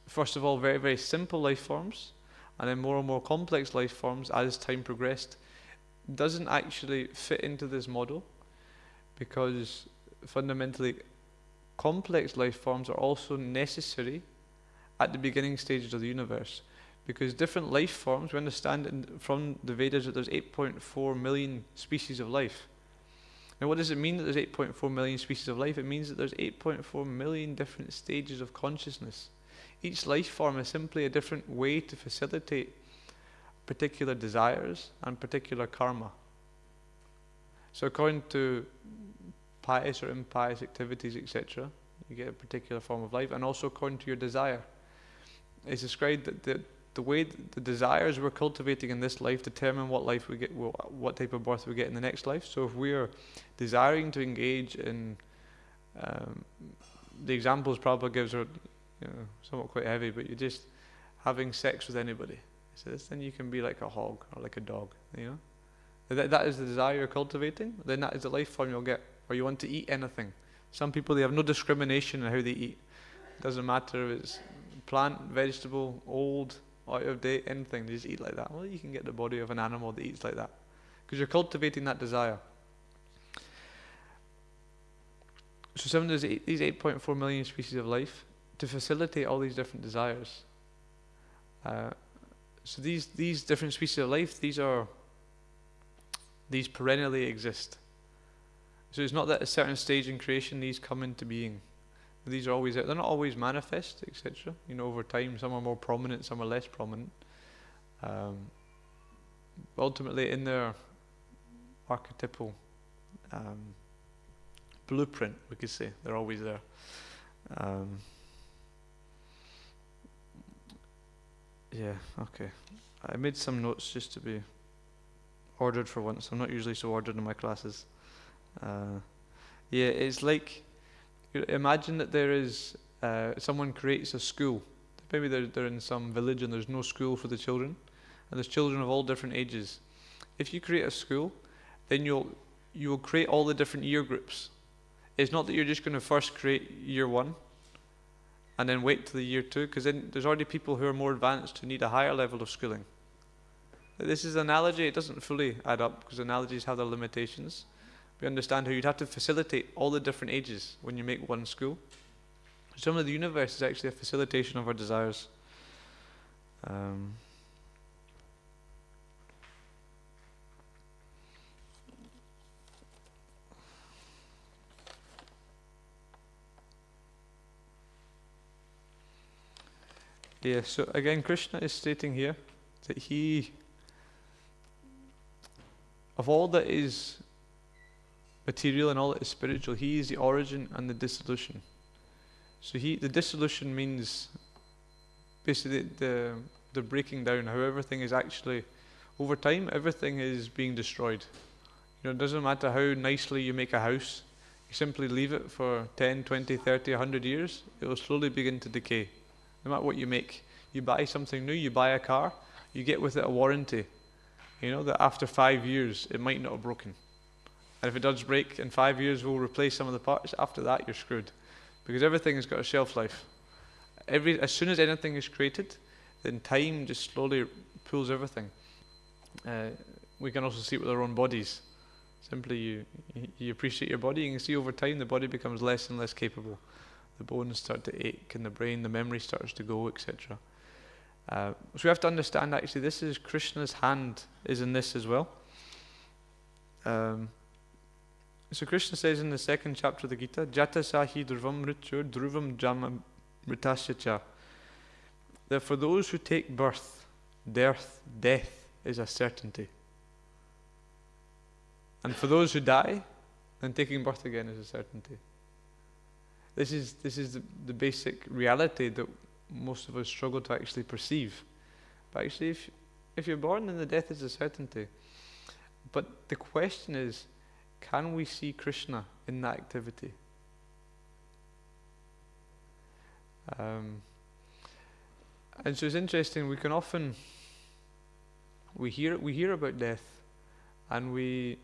first of all, very, very simple life forms, and then more and more complex life forms as time progressed, doesn't actually fit into this model, because fundamentally complex life forms are also necessary at the beginning stages of the universe. Because different life forms, we understand from the Vedas that there's 8.4 million species of life. Now what does it mean that there's 8.4 million species of life? It means that there's 8.4 million different stages of consciousness. Each life form is simply a different way to facilitate particular desires and particular karma. So according to pious or impious activities, etc., you get a particular form of life, and also according to your desire. It's described that the way the desires we're cultivating in this life determine what life we get, what type of birth we get in the next life. So if we're desiring to engage in, the examples Prabhupada gives are somewhat quite heavy, but you're just having sex with anybody. So then you can be like a hog or like a dog, That is the desire you're cultivating, then that is the life form you'll get. Or you want to eat anything. Some people, they have no discrimination in how they eat. It doesn't matter if it's plant, vegetable, old, out of date, anything, they just eat like that. Well, you can get the body of an animal that eats like that, because you're cultivating that desire. So these 8.4 million species of life to facilitate all these different desires. So these different species of life, these perennially exist. So it's not that at a certain stage in creation these come into being. These are always out. They're not always manifest, etc. Over time, some are more prominent, some are less prominent. Ultimately, in their archetypal blueprint, we could say, they're always there. Yeah, okay. I made some notes just to be ordered for once. I'm not usually so ordered in my classes. It's like, imagine that there is, someone creates a school. Maybe they're in some village and there's no school for the children, and there's children of all different ages. If you create a school, then you will create all the different year groups. It's not that you're just going to first create year 1 and then wait till the year 2, because then there's already people who are more advanced who need a higher level of schooling. This is an analogy. It doesn't fully add up because analogies have their limitations. We understand how you'd have to facilitate all the different ages when you make one school. Some of the universe is actually a facilitation of our desires. So again, Krishna is stating here that he, of all that is material and all that is spiritual, he is the origin and the dissolution. So the dissolution means basically the breaking down, how everything is actually, over time, everything is being destroyed. It doesn't matter how nicely you make a house, you simply leave it for 10, 20, 30, 100 years, it will slowly begin to decay. No matter what you make. You buy something new, you buy a car, you get with it a warranty. That after 5 years, it might not have broken. And if it does break, in 5 years, we'll replace some of the parts. After that, you're screwed. Because everything has got a shelf life. As soon as anything is created, then time just slowly pulls everything. We can also see it with our own bodies. Simply, you appreciate your body, you can see over time the body becomes less and less capable. The bones start to ache, and the brain, the memory starts to go, etc. So we have to understand, actually, this is Krishna's hand is in this as well. So Krishna says in the second chapter of the Gita, Jata sahi dhruvam mrityur dhruvam jama mritasya cha, that for those who take birth, death is a certainty. And for those who die, then taking birth again is a certainty. This is the basic reality that most of us struggle to actually perceive. But actually, if you're born, then the death is a certainty. But the question is, can we see Krishna in that activity? And so it's interesting. We can often we hear about death, and we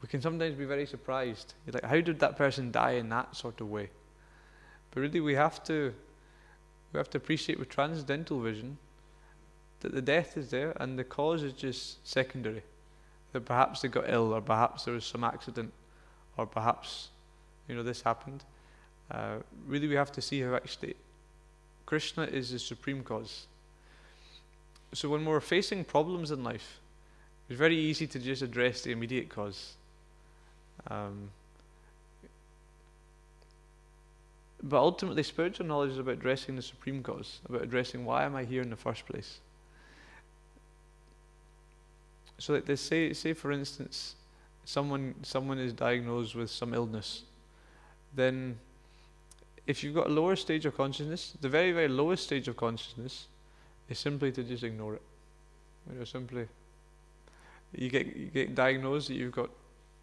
can sometimes be very surprised. You're like, how did that person die in that sort of way? But really, we have to appreciate with transcendental vision that the death is there, and the cause is just secondary. That perhaps they got ill, or perhaps there was some accident, or perhaps this happened. Really, we have to see how actually Krishna is the supreme cause. So when we're facing problems in life, it's very easy to just address the immediate cause. But ultimately, spiritual knowledge is about addressing the supreme cause, about addressing why am I here in the first place. So like they say for instance, someone is diagnosed with some illness, then if you've got a lower stage of consciousness, the very, very lowest stage of consciousness is simply to just ignore it. Simply, you get diagnosed that you've got,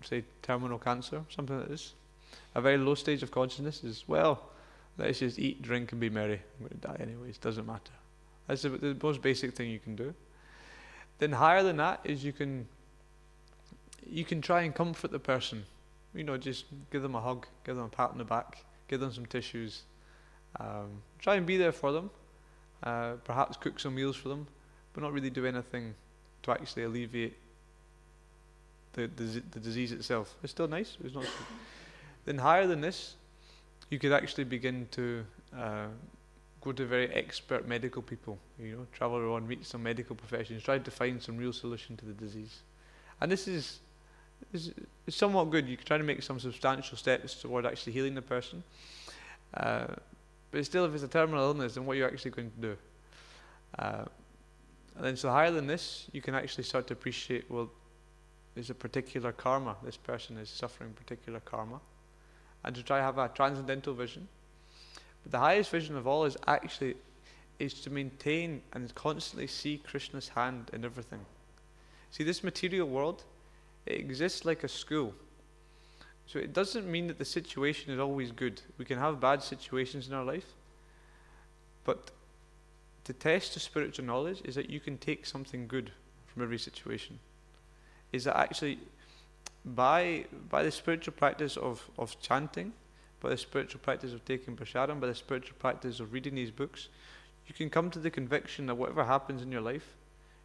say, terminal cancer, something like this. A very low stage of consciousness is, well, let's just eat, drink, and be merry. I'm going to die anyways, doesn't matter. That's the most basic thing you can do. Then higher than that is you can try and comfort the person. Just give them a hug, give them a pat on the back, give them some tissues. Try and be there for them. Perhaps cook some meals for them, but not really do anything to actually alleviate the disease itself. It's still nice, but it's not good. Then higher than this, you could actually begin to go to very expert medical people, travel around, meet some medical professions, try to find some real solution to the disease. And this is somewhat good. You can try to make some substantial steps toward actually healing the person. But still, if it's a terminal illness, then what are you actually going to do? And then so higher than this, you can actually start to appreciate, well, there's a particular karma. This person is suffering particular karma. And to try to have a transcendental vision. But the highest vision of all is to maintain and constantly see Krishna's hand in everything. See, this material world, it exists like a school. So it doesn't mean that the situation is always good. We can have bad situations in our life. But the test of spiritual knowledge is that you can take something good from every situation. Is that actually by the spiritual practice of chanting, by the spiritual practice of taking prasadam, by the spiritual practice of reading these books, you can come to the conviction that whatever happens in your life,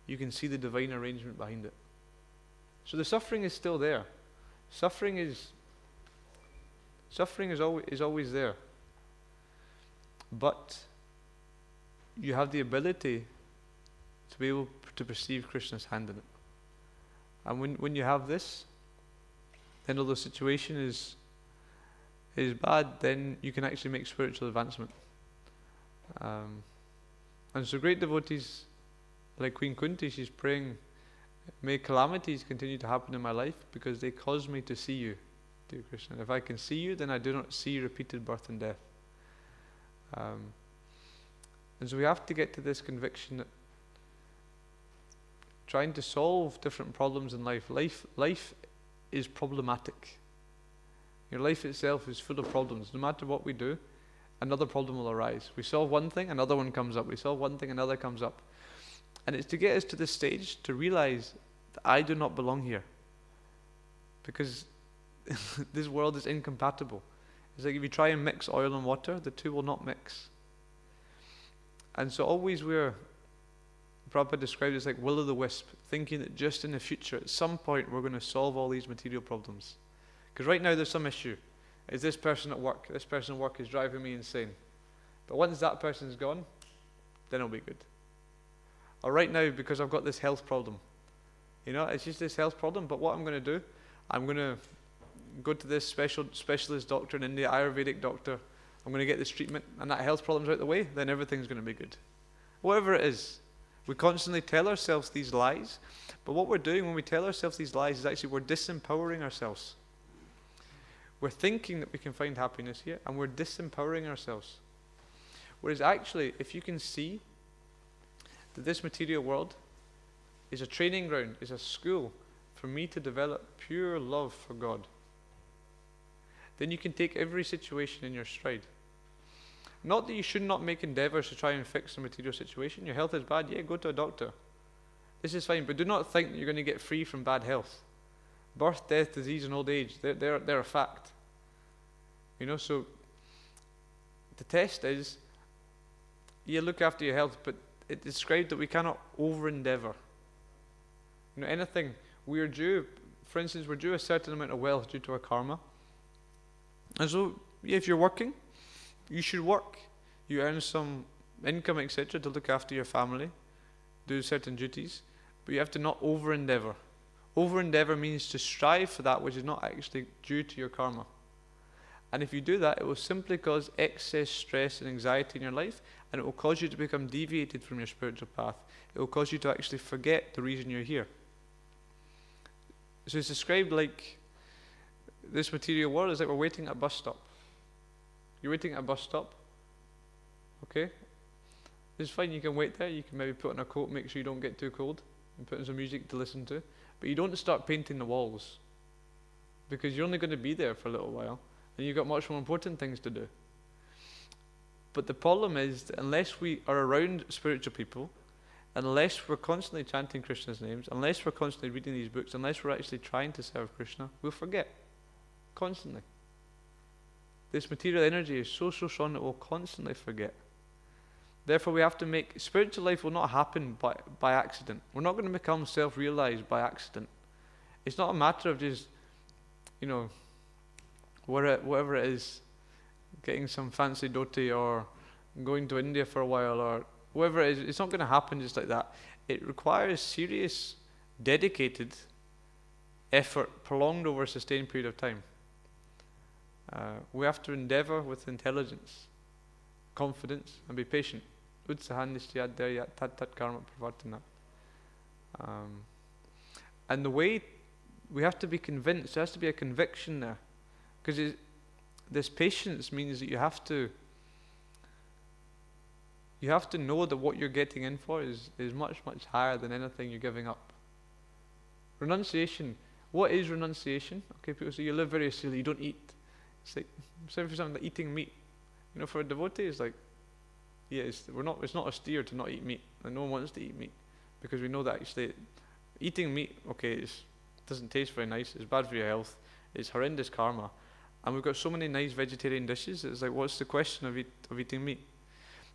you can see the divine arrangement behind it. So the suffering is still there. Suffering is always there. But you have the ability to be able to perceive Krishna's hand in it. And when you have this, then although the situation is bad, then you can actually make spiritual advancement. And so great devotees like Queen Kunti, she's praying, may calamities continue to happen in my life because they cause me to see you, dear Krishna. If I can see you, then I do not see repeated birth and death. And so we have to get to this conviction that trying to solve different problems in life is problematic. Your life itself is full of problems. No matter what we do, another problem will arise. We solve one thing, another one comes up. We solve one thing, another comes up. And it's to get us to this stage to realize that I do not belong here. Because this world is incompatible. It's like if you try and mix oil and water, the two will not mix. And so always Prabhupada described it as like will-o'-the-wisp, thinking that just in the future, at some point, we're going to solve all these material problems. Because right now there's some issue. Is this person at work? This person at work is driving me insane. But once that person's gone, then it'll be good. Or right now, because I've got this health problem. It's just this health problem, but what I'm going to do, I'm going to go to this specialist doctor in India, Ayurvedic doctor. I'm going to get this treatment, and that health problem's out the way, then everything's going to be good. Whatever it is. We constantly tell ourselves these lies, but what we're doing when we tell ourselves these lies is actually we're disempowering ourselves. We're thinking that we can find happiness here, and we're disempowering ourselves. Whereas actually, if you can see that this material world is a training ground, is a school for me to develop pure love for God, then you can take every situation in your stride. Not that you should not make endeavors to try and fix the material situation. Your health is bad, yeah, go to a doctor. This is fine, but do not think that you're going to get free from bad health. Birth, death, disease, and old age, they're a fact. So the test is, look after your health, but it's described that we cannot over-endeavor. Anything, we're due, for instance, we're due a certain amount of wealth due to our karma. And so, if you're working, you should work. You earn some income, etc., to look after your family, do certain duties, but you have to not over-endeavor. Over-endeavor means to strive for that which is not actually due to your karma. And if you do that, it will simply cause excess stress and anxiety in your life, and it will cause you to become deviated from your spiritual path. It will cause you to actually forget the reason you're here. So it's described like this material world is like we're waiting at a bus stop. You're waiting at a bus stop, okay? It's fine, you can wait there, you can maybe put on a coat, make sure you don't get too cold, and put in some music to listen to. But you don't start painting the walls, because you're only going to be there for a little while, and you've got much more important things to do. But the problem is that unless we are around spiritual people, unless we're constantly chanting Krishna's names, unless we're constantly reading these books, unless we're actually trying to serve Krishna, we'll forget, constantly. This material energy is so strong that we'll constantly forget. Therefore, we have to make, spiritual life will not happen by accident. We're not going to become self-realized by accident. It's not a matter of just, whatever it is, getting some fancy dhoti or going to India for a while or whatever it is. It's not going to happen just like that. It requires serious, dedicated effort prolonged over a sustained period of time. We have to endeavor with intelligence, confidence, and be patient. Utsahanishyadyaya tat tat karma pravartana. And the way we have to be convinced, there has to be a conviction there. Because this patience means that you have to know that what you're getting in for is much, much higher than anything you're giving up. Renunciation. What is renunciation? Okay, people say you live very silly, you don't eat. It's like, say for something like eating meat. For a devotee, it's like, it's not austere to not eat meat. And no one wants to eat meat. Because we know that actually, eating meat, it doesn't taste very nice, it's bad for your health, it's horrendous karma. And we've got so many nice vegetarian dishes, it's like, what's the question of eating meat?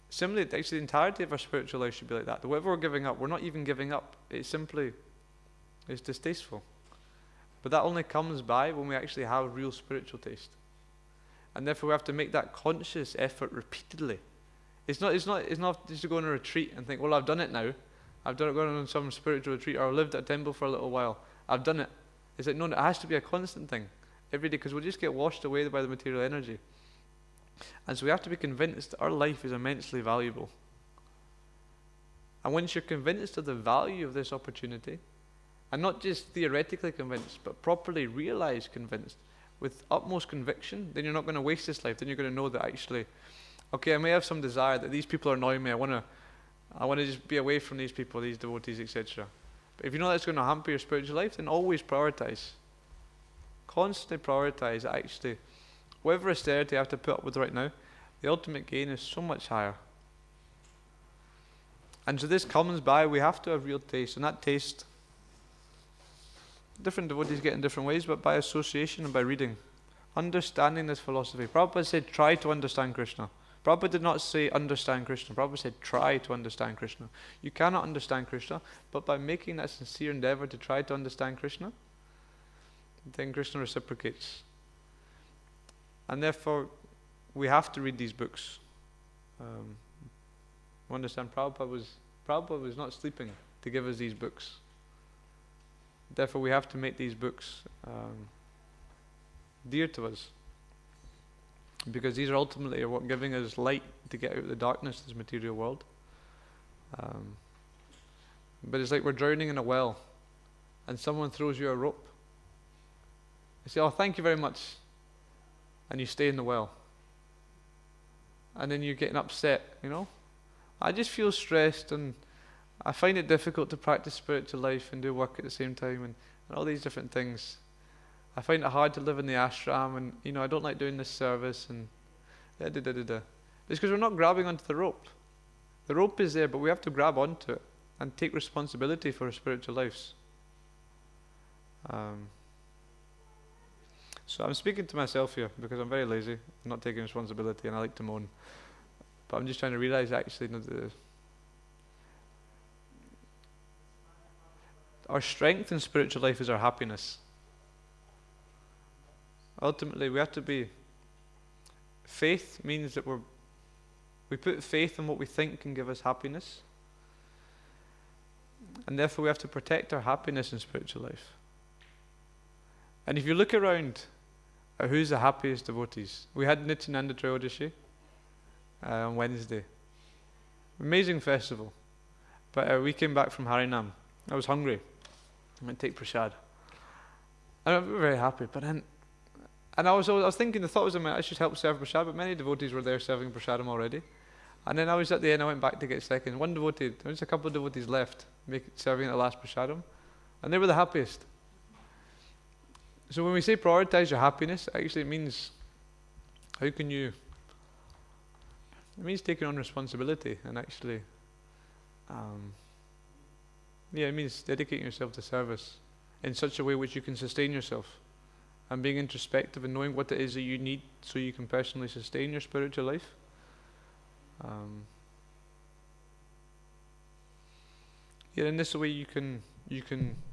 Similarly, actually the entirety of our spiritual life should be like that. Whatever we're giving up, we're not even giving up. It's distasteful. But that only comes by when we actually have real spiritual taste. And therefore we have to make that conscious effort repeatedly. It's not just to go on a retreat and think, well, I've done it now. I've gone on some spiritual retreat, or I've lived at a temple for a little while. I've done it. It's like, no, it has to be a constant thing. Every day, because we'll just get washed away by the material energy. And so we have to be convinced that our life is immensely valuable. And once you're convinced of the value of this opportunity, and not just theoretically convinced, but properly realized convinced, with utmost conviction, then you're not going to waste this life. Then you're going to know that actually Okay, I may have some desire that these people are annoying me. I want to just be away from these people, these devotees, etc. But if you know that's going to hamper your spiritual life, then always prioritize. Constantly prioritize. Actually, whatever austerity I have to put up with right now, the ultimate gain is so much higher. And so this comes by, we have to have real taste, and that taste, different devotees get in different ways, but by association and by reading. Understanding this philosophy. Prabhupada said, try to understand Krishna. Prabhupada did not say understand Krishna. Prabhupada said try to understand Krishna. You cannot understand Krishna, but by making that sincere endeavor to try to understand Krishna, then Krishna reciprocates. And therefore, we have to read these books. Understand, Prabhupada was not sleeping to give us these books. Therefore, we have to make these books dear to us, because these are ultimately what giving us light to get out of the darkness of this material world. But it's like we're drowning in a well, and someone throws you a rope. You say, "Oh, thank you very much," and you stay in the well. And then you're getting upset, I just feel stressed, and I find it difficult to practice spiritual life and do work at the same time, and all these different things. I find it hard to live in the ashram, and I don't like doing this service, and It's because we're not grabbing onto the rope. The rope is there, but we have to grab onto it and take responsibility for our spiritual lives. So I'm speaking to myself here because I'm very lazy, I'm not taking responsibility, and I like to moan. But I'm just trying to realize actually our strength in spiritual life is our happiness. Ultimately, we have to be. Faith means that we put faith in what we think can give us happiness, and therefore we have to protect our happiness in spiritual life. And if you look around at who's the happiest devotees, we had Nityananda Trayodashi on Wednesday. Amazing festival. But we came back from Harinam. I was hungry. I went to take prasad. And we were very happy. But then, I was thinking, the thought was, I should help serve prasad, but many devotees were there serving prasadam already. And then I was at the end, I went back to get second. One devotee, there was a couple of devotees left, serving at the last prasadam. And they were the happiest. So when we say prioritize your happiness, actually it means, it means taking on responsibility and actually, it means dedicating yourself to service in such a way which you can sustain yourself, and being introspective and knowing what it is that you need so you can personally sustain your spiritual life. In this way you can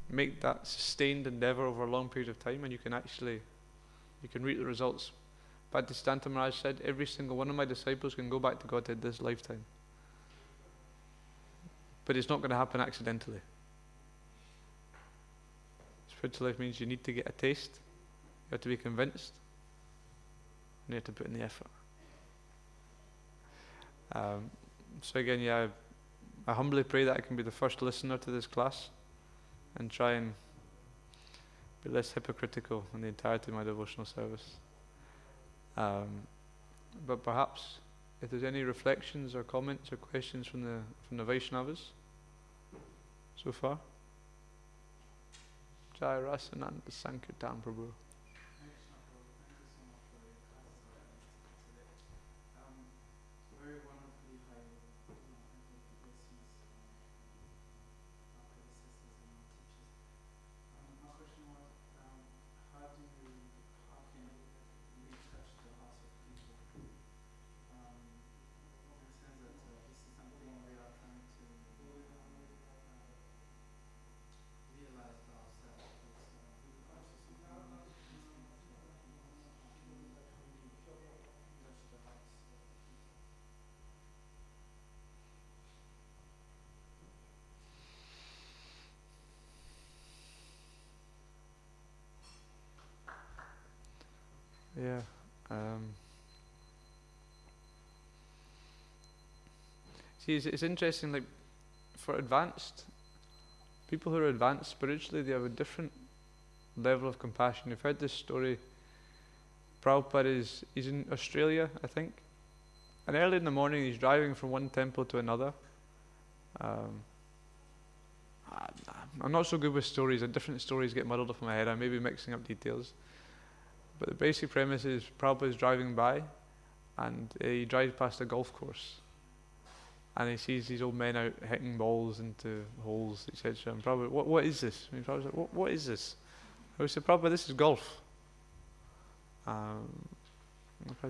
make that sustained endeavor over a long period of time, and you can reap the results. Bhaktivedanta Maharaj said, every single one of my disciples can go back to Godhead this lifetime. But it's not going to happen accidentally. Spiritual life means you need to get a taste, you have to be convinced, and you have to put in the effort. So again, I humbly pray that I can be the first listener to this class and try and be less hypocritical in the entirety of my devotional service. But perhaps if there's any reflections or comments or questions from the Vaishnavas so far. Jai Rasananda Sankirtan Prabhu. Yeah. See, it's interesting, like, for people who are advanced spiritually, they have a different level of compassion. You've heard this story. Prabhupada is in Australia, I think, And early in the morning, he's driving from one temple to another. I'm not so good with stories, and different stories get muddled up in my head. I may be mixing up details. But the basic premise is Prabhupada is driving by, and he drives past a golf course. And he sees these old men out hitting balls into holes, etc. And Prabhupada, what is this? And Prabhupada's like, what is this? I said, Prabhupada, this is golf.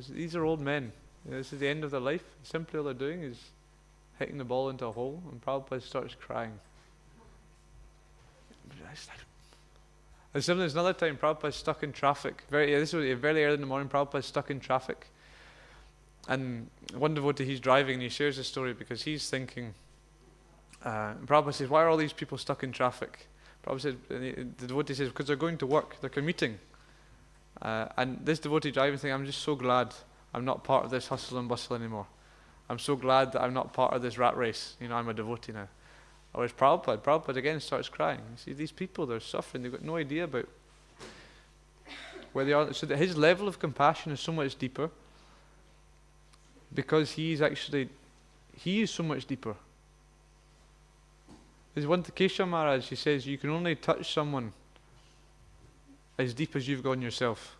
These are old men. This is the end of their life. Simply all they're doing is hitting the ball into a hole, and Prabhupada starts crying. And similarly, there's another time Prabhupada's stuck in traffic. This was very early in the morning. Prabhupada's stuck in traffic, and one devotee, he's driving, and he shares this story because he's thinking. Prabhupada says, "Why are all these people stuck in traffic?" Prabhupada says, the devotee says, "Because they're going to work. They're commuting." And this devotee driving, thinking, "I'm just so glad I'm not part of this hustle and bustle anymore. I'm so glad that I'm not part of this rat race. I'm a devotee now." Whereas Prabhupada again starts crying. You see, these people, they're suffering. They've got no idea about where they are. So that his level of compassion is so much deeper because he is so much deeper. There's one to Kesha Maharaj, he says, you can only touch someone as deep as you've gone yourself.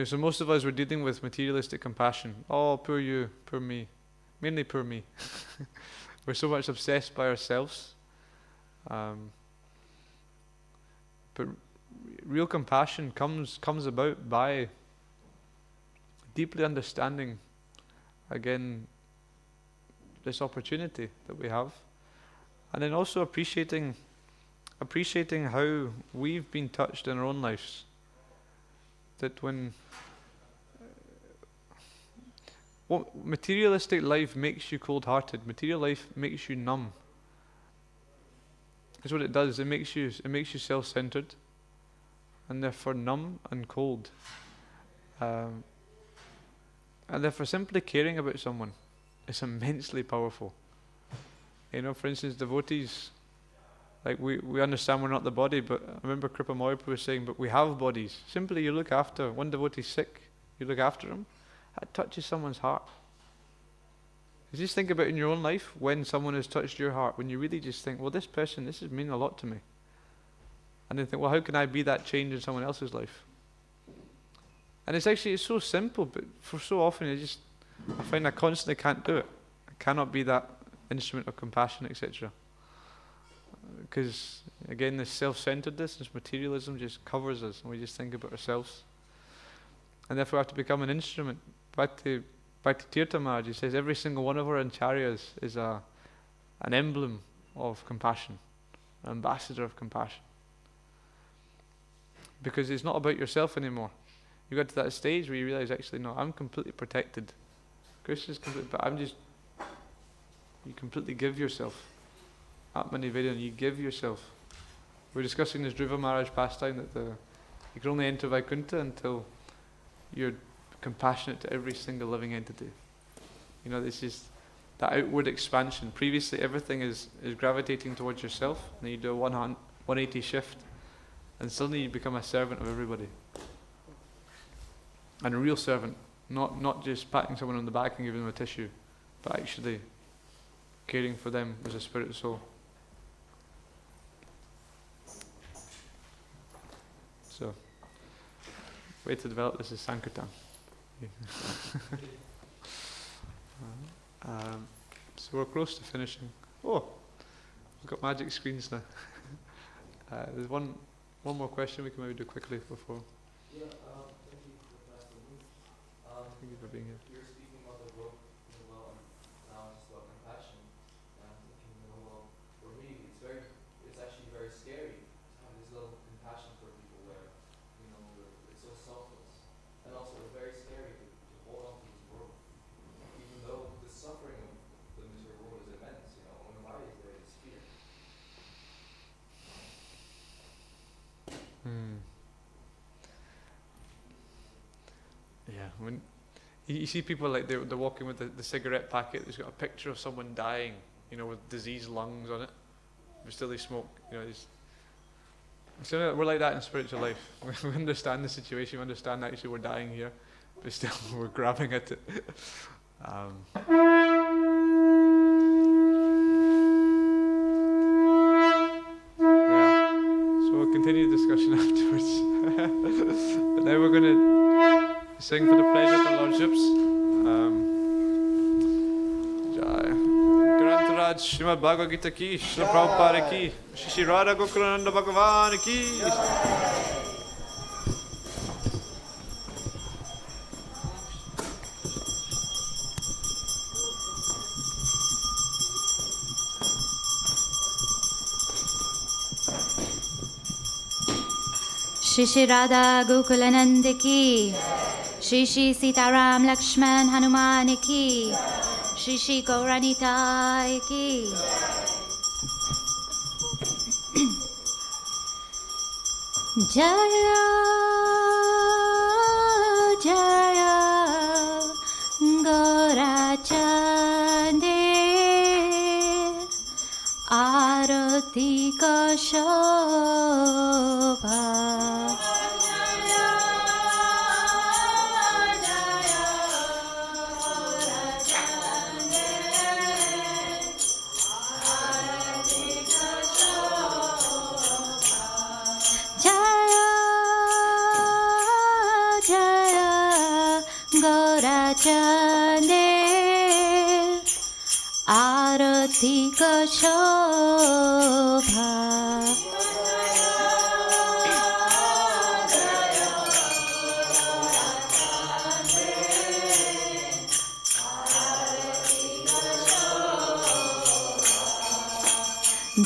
So most of us were dealing with materialistic compassion. Oh, poor you, poor me. Mainly poor me. We're so much obsessed by ourselves. But real compassion comes about by deeply understanding, again, this opportunity that we have. And then also appreciating how we've been touched in our own lives. That when materialistic life makes you cold-hearted, material life makes you numb. That's what it does. It makes you self-centered, and therefore numb and cold. And therefore, simply caring about someone is immensely powerful. For instance, devotees, like we understand we're not the body, but I remember Kripa Mahaprabhu was saying, but we have bodies. Simply you look after, one devotee sick, you look after him, that touches someone's heart. You just think about in your own life when someone has touched your heart, when you really just think, well, this is meaning a lot to me. And then think, well, how can I be that change in someone else's life? And it's so simple, but for so often I find I constantly can't do it. I cannot be that instrument of compassion, etc. Because again, this self-centeredness, this materialism just covers us, and we just think about ourselves. And therefore we have to become an instrument. Bhakti Tirtha Maharaj, he says every single one of our acharyas is an emblem of compassion, an ambassador of compassion. Because it's not about yourself anymore. You got to that stage where you realize, actually, no, I'm completely protected. Krishna's complete, but you completely give yourself. Atmani Vedana, you give yourself. We're discussing this Dhruva Maharaj pastime that you can only enter Vaikuntha until you're compassionate to every single living entity. This is that outward expansion. Previously, everything is gravitating towards yourself, and then you do a 180 shift, and suddenly you become a servant of everybody. And a real servant, not just patting someone on the back and giving them a tissue, but actually caring for them as a spirit soul. So, way to develop this is Sankirtan. So we're close to finishing. Oh, we've got magic screens now. There's one more question we can maybe do quickly before. Yeah, thank you for the afternoon. Thank you for being here. You're speaking about the book, and now it's about compassion. And I'm thinking, for me, it's actually very scary to have this level of compassion for people where, it's so selfless. And also it's very scary to hold on to this world. Even though the suffering of the material world is immense, why is there this fear? Yeah, when you see people like they're walking with the cigarette packet that's got a picture of someone dying, with diseased lungs on it, but still they smoke. So we're like that in spiritual life. We understand the situation. We understand actually we're dying here, but still we're grabbing at it. Yeah. So we'll continue the discussion afterwards. But now we're going to sing for the pleasure of the Lordships. Jai. Grantaraj Srimad Bhagavad Gita ki, Srila Prabhupada ki, Shri Radha Gokulananda Bhagavan ki. Shri Shri Radha Gokulananda ki, Shri Shri Sitaram Lakshman Hanuman ki, Shri Shri Gauranitai ki. Jaya Jaya Gaurachande Arati ka shobha. Chande Arati ka shobha.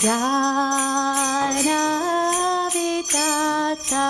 Jana vitatavane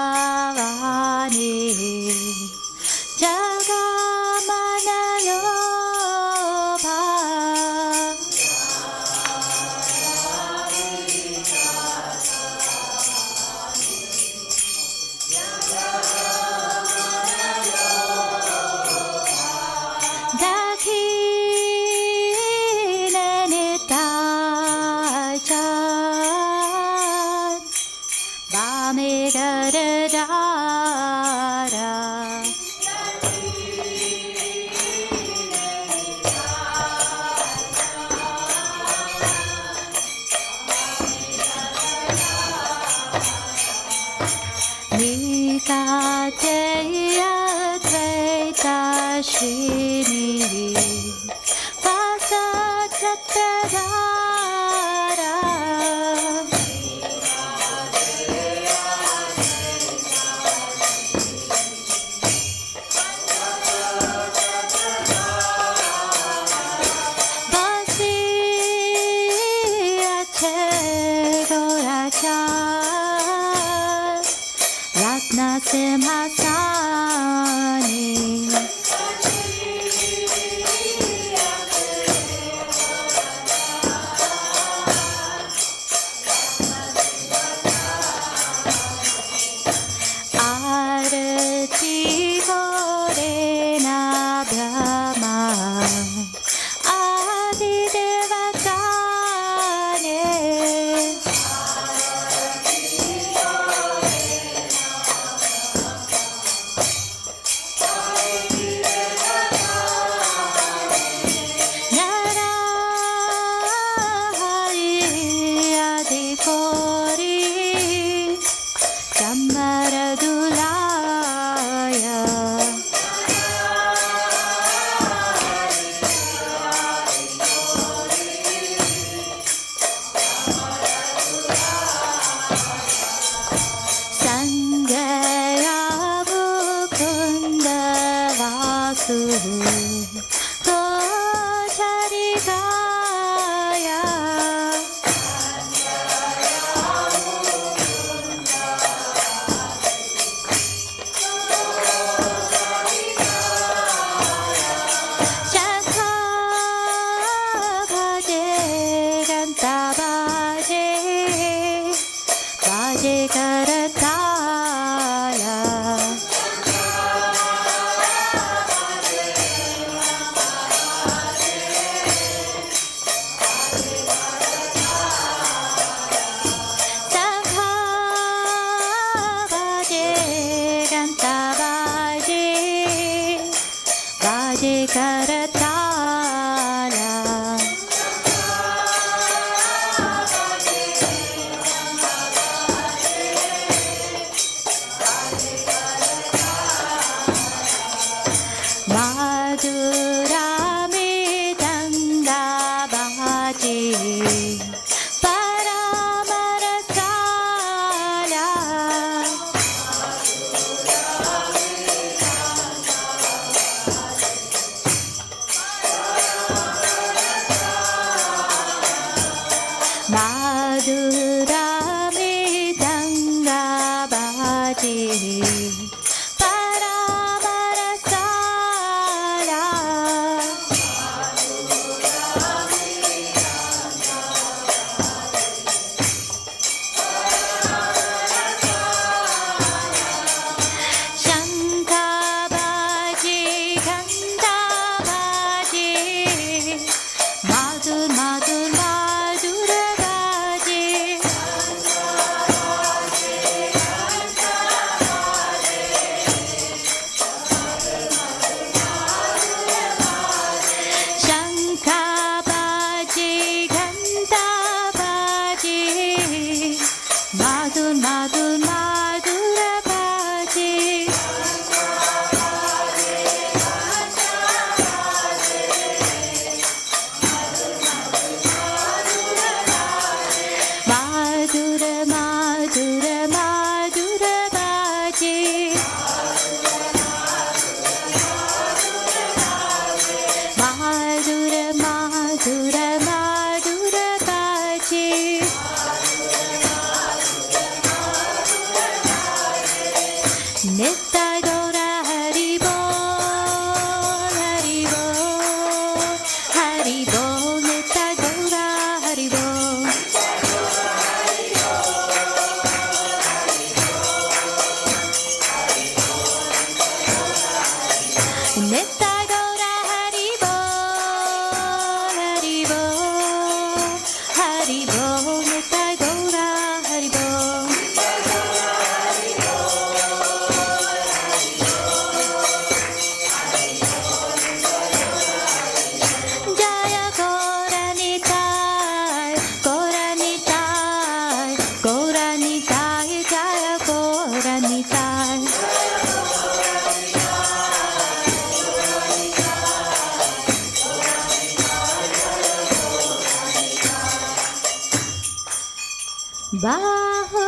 बाहो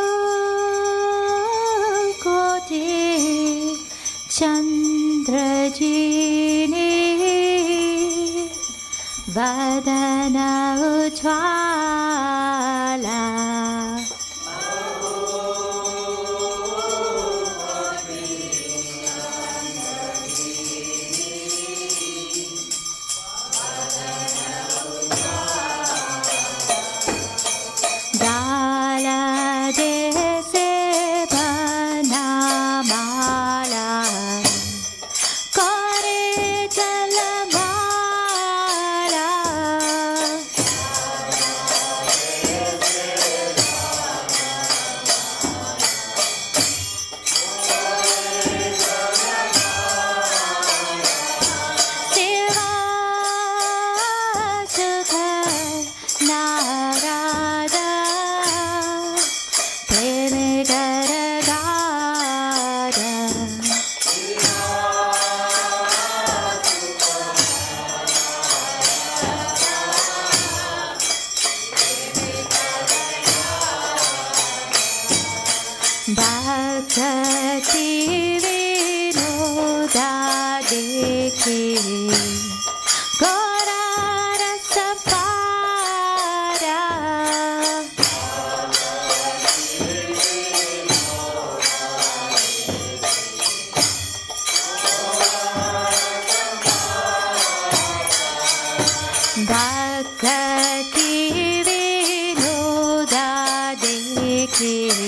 कोटे चंद्रजीने वदन Ujjwala Bhaktivedanta dekhe Gora rasa para Bhaktivedanta dekhe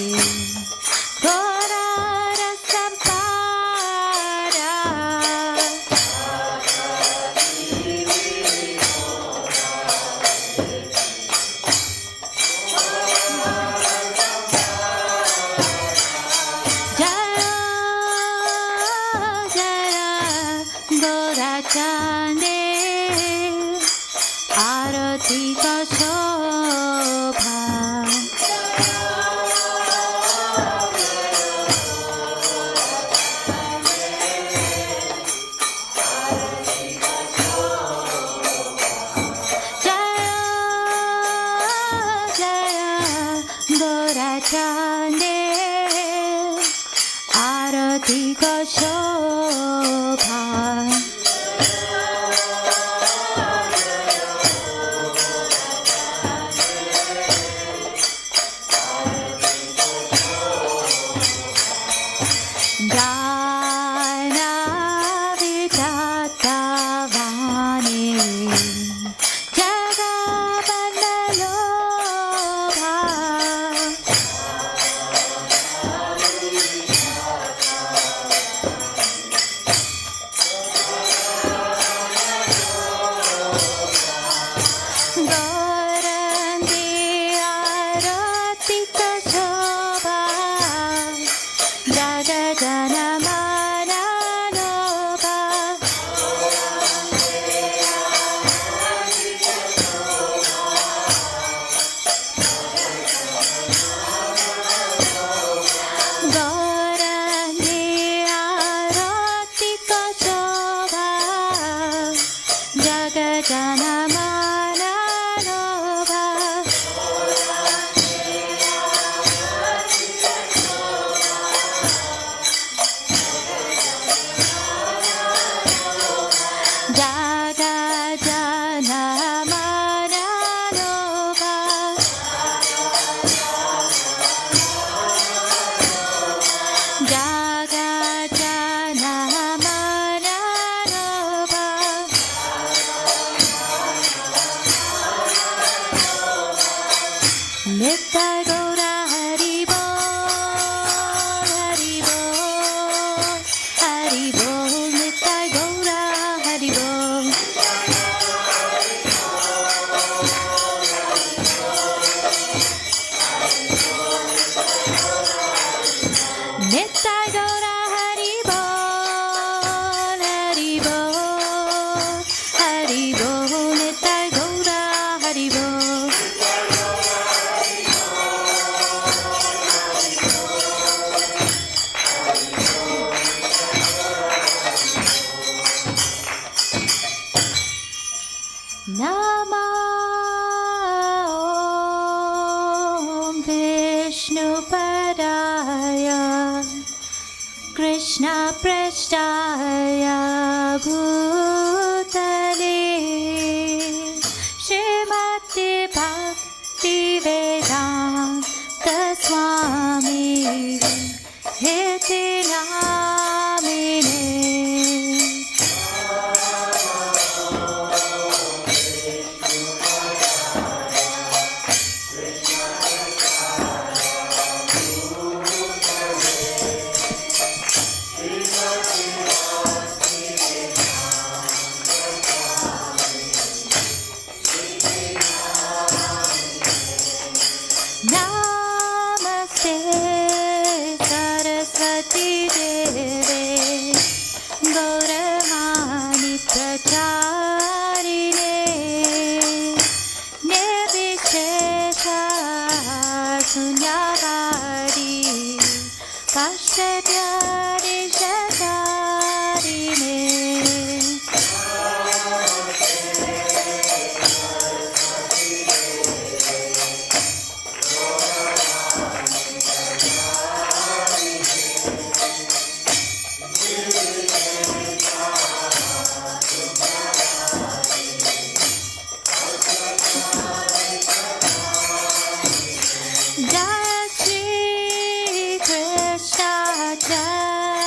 Krishna Prasthaya Bhutale Srimati Bhaktivedanta Swami Hiti Namine Namaste Saraswati Deve Gauravani Pracharine Nirvishesha Sunyavadi Paschatya Rishatarine Jai Shri Krishna Jai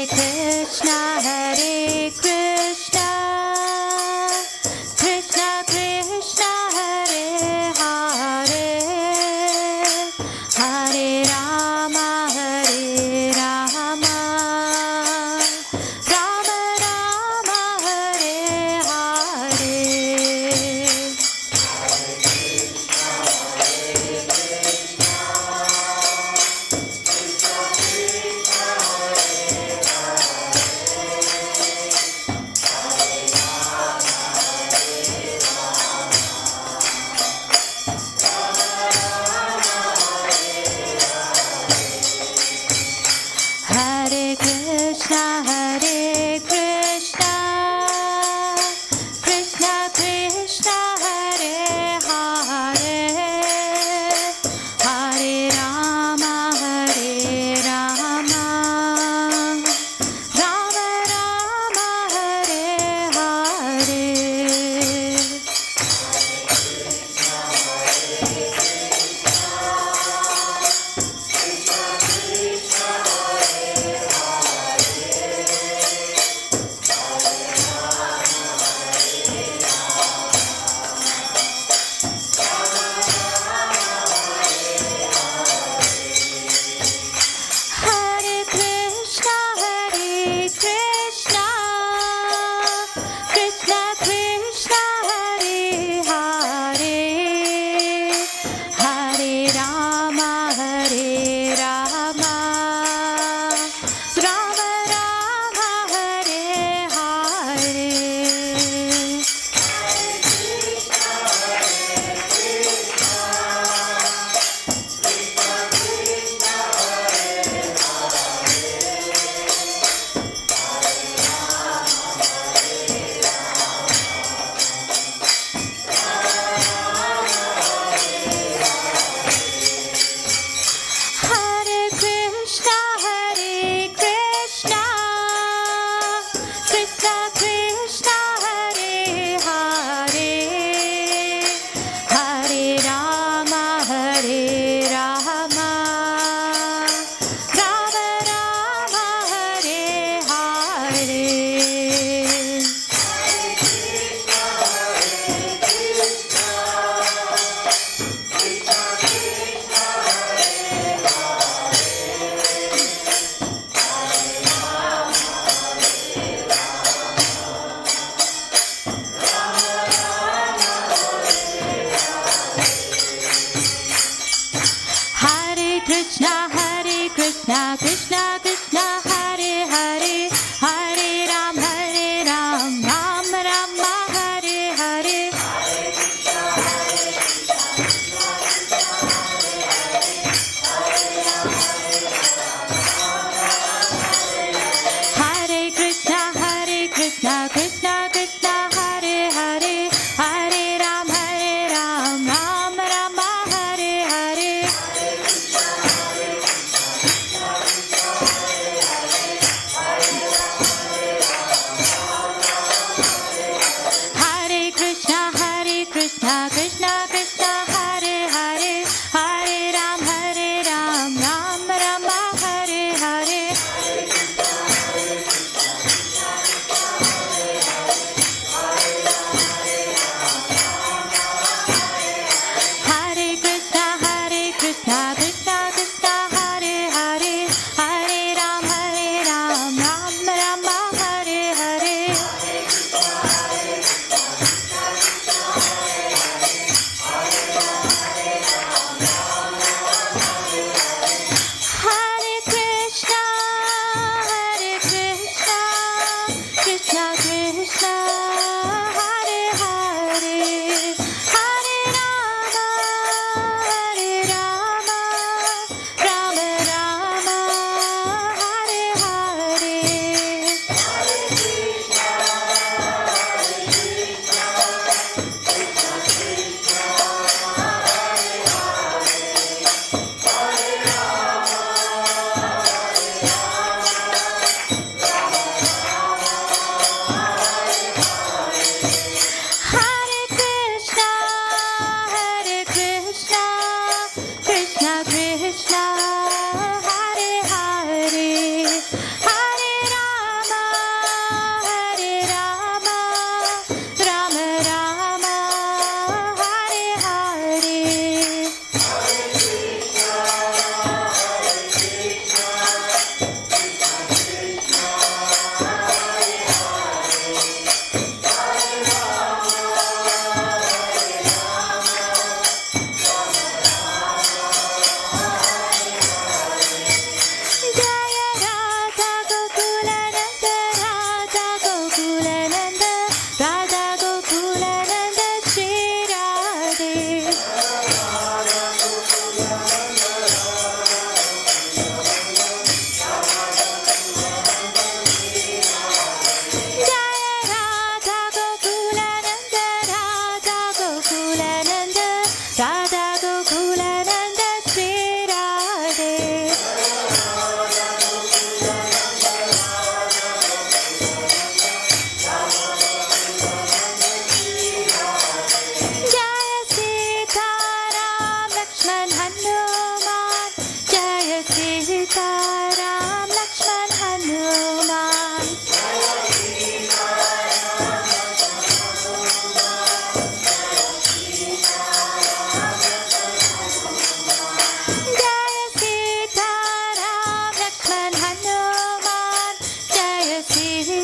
Krishna, Krishna Krishna, Hare Hare, Hare Rama, Rama Rama, Hare Hare. Hare Krishna, Krishna Krishna, Hare Hare, Hare Rama, Rama Rama, Hare Hare. Hare Krishna, Krishna Krishna, Hare Hare, Hare Rama, Rama Rama, Hare Hare. Hare Krishna, Krishna Krishna, Hare Hare, Hare Rama, Rama Rama, Hare Hare. Hare Krishna, Krishna Krishna, Hare Hare, Hare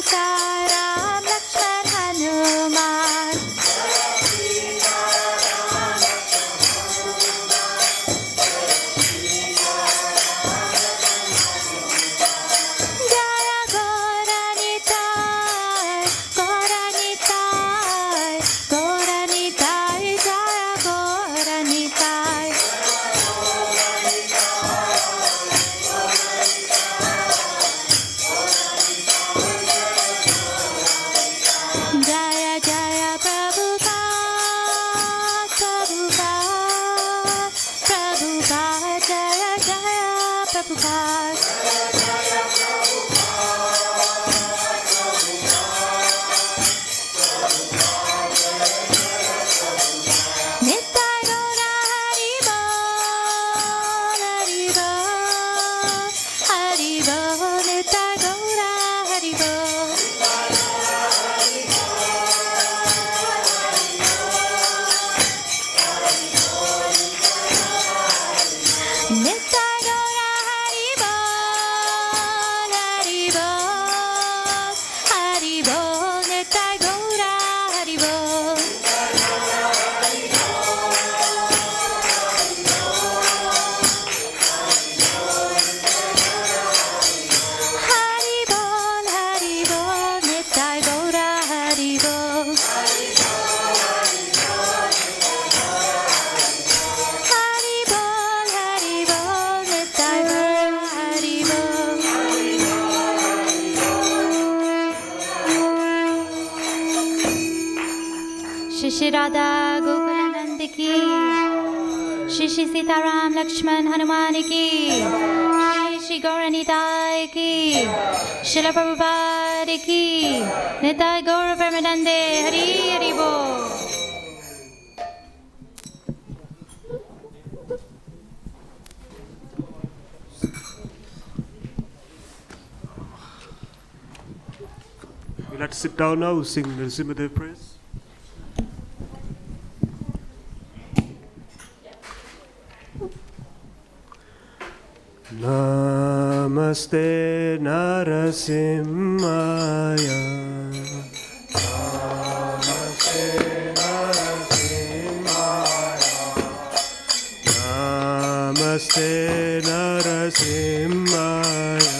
Sita Ram Lakshman Hanuman. Jaya Gauranitai, Gauranitai, Gauranitai, Jaya Gauranitai. Jaya Jaya Prabhupada, Prabhupada, Prabhupada, Jaya Jaya Prabhupada. Nittai Gaura Hari Bol, Hari Bol, Hari Bol, Nittai Gaura Hari Bol. Nittai Gaura Hari Bol, Hari Bol, Hari Bol, Nittai Gaura Hari Bol. Hari Bol, Hari Bol, Nittai Gaura Hari Bol. Hari Bol, Hari Bol, Nittai Gaura Hari Bol. Shri Shri Radha Gokulanand ki, Shri Shri Sita Ram Lakshman Hanuman ki, Shri Shri Gauranitai ki, Srila Prabhupada ki, Nittai Gaura Premanande, Hari Hari Bol. We'll have to sit down now, sing the Nrsimhadev praise. Namaste Narasimhaya. Namaste Narasimhaya. Namaste Narasimhaya.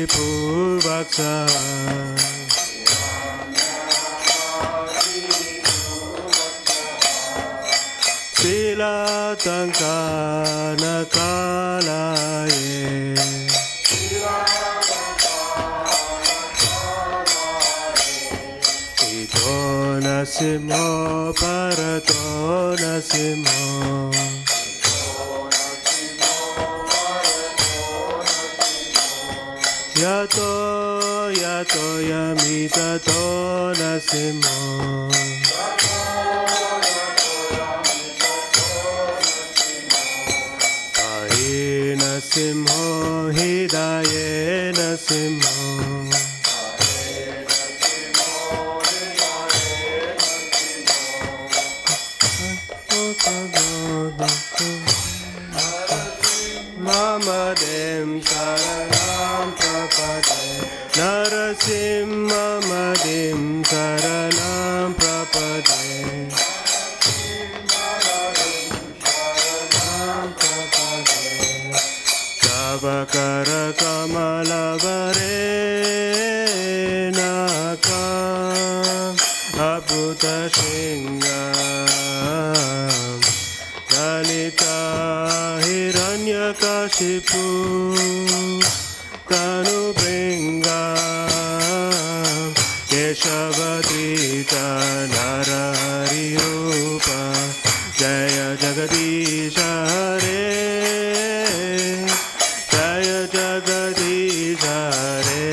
Purvaksa Sila Tankana Kalaye Ito Nasimo Parato Nasimo Yato Yato Yamita To Nasimo Ahi Nasimo Hidaye Nasimo Mamadem Saranam Prapate Narasimha Madim Saranam Prapate Savakara Kamalavare Nakam Abhuta Shingam Dalita Hiranyakashipu Tanu Bringam Keshavadrita Narari Rupa Jaya Jagadisha Hare Jaya Jagadisha Hare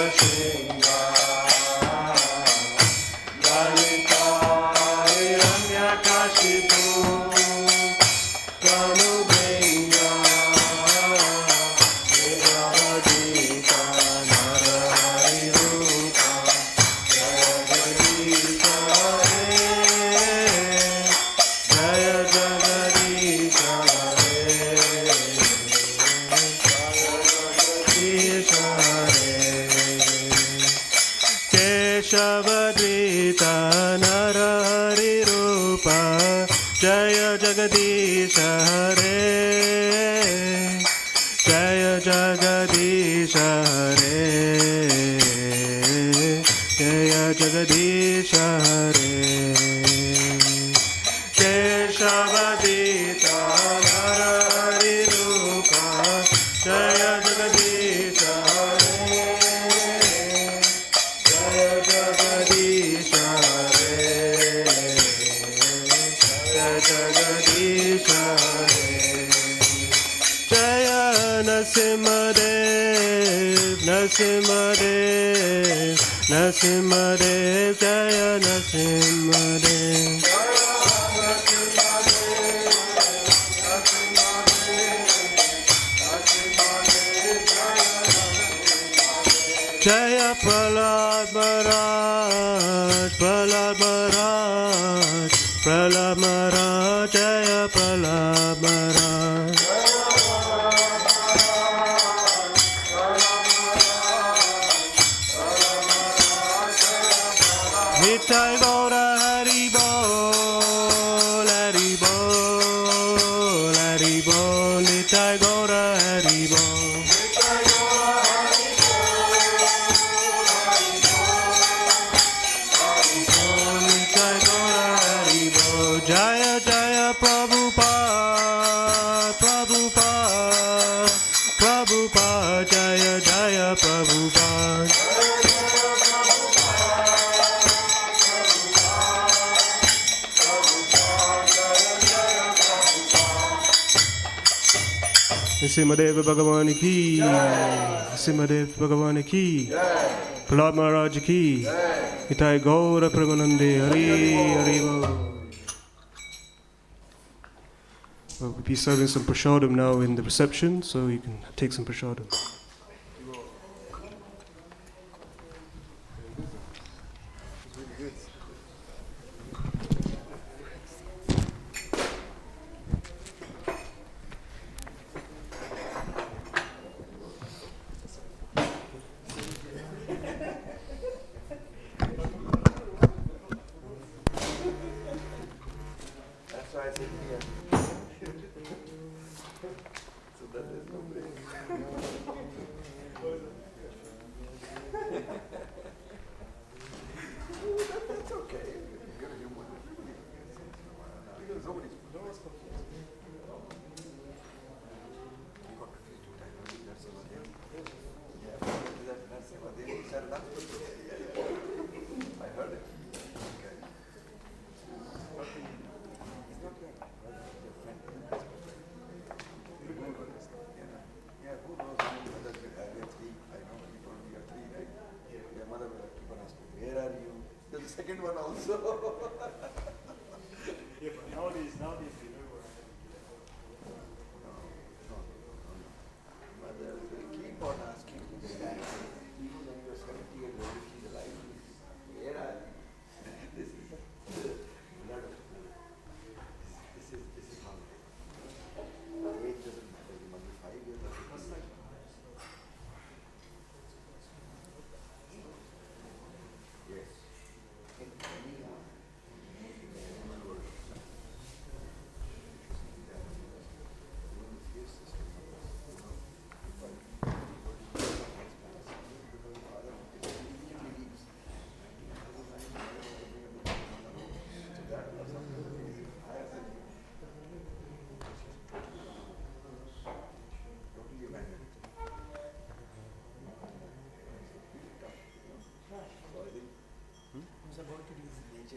Shinga Lalita Hiranyakashipu Kanubringa Nirabadita Nararirupa Jagadisha Jaya Jagadisha Keshavadrita Narari Rupa Jaya Jagadisha Hare Jaya Jagadisha Hare Jaya Jagadisha Hare Keshavadrita Narari Rupa Jaya Jagadisha Hare Jaya Jagadisha Hare Jaya Jagadisha Hare Jaya Nasimadev Nasimadev Nasimadev Jaya Nasimadev Jaya Prahlad Maharaj, Prahlad Maharaj, Prahlad Maharaj, Jaya Prahlad Maharaj. Nitai Gaura Hari Bol, Hari Bol, Hari Bol, Nitai Gaura Hari Bol. Jaya Jaya Prabhupada, Prabhupada, Prabhupada, Jaya Jaya Prabhupada. Nrsimhadev Bhagavan ki, Nrsimhadev Bhagavan ki, Prahlad Maharaj ki, Nitai Gaura Premanande, Hari Hari Bol. We'll be serving some prasadam now in the reception, so you can take some prasadam. That's why I said here. So that there's no break. That's okay. You're human. Nobody's. You got confused two times. That's over there. Yeah, that's over there. Sir, that's good. Yeah. I heard it. Okay. It's not yet. Your friend. Yeah, who knows whether you have your three? I know you told me your three, right? Your mother will keep on asking, where are you? There's the second one also. Yeah, but nowadays we know where I am. No. Mother will keep on asking you, even when you're 70 years old, if she's alive, where are you? This is blood of blood. This is how it is. Age doesn't matter. You must be 5 years or 50 years. Yes. In any animal world. Even the fear system,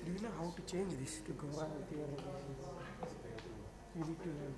Do you know how to change this to go out here? You need to learn.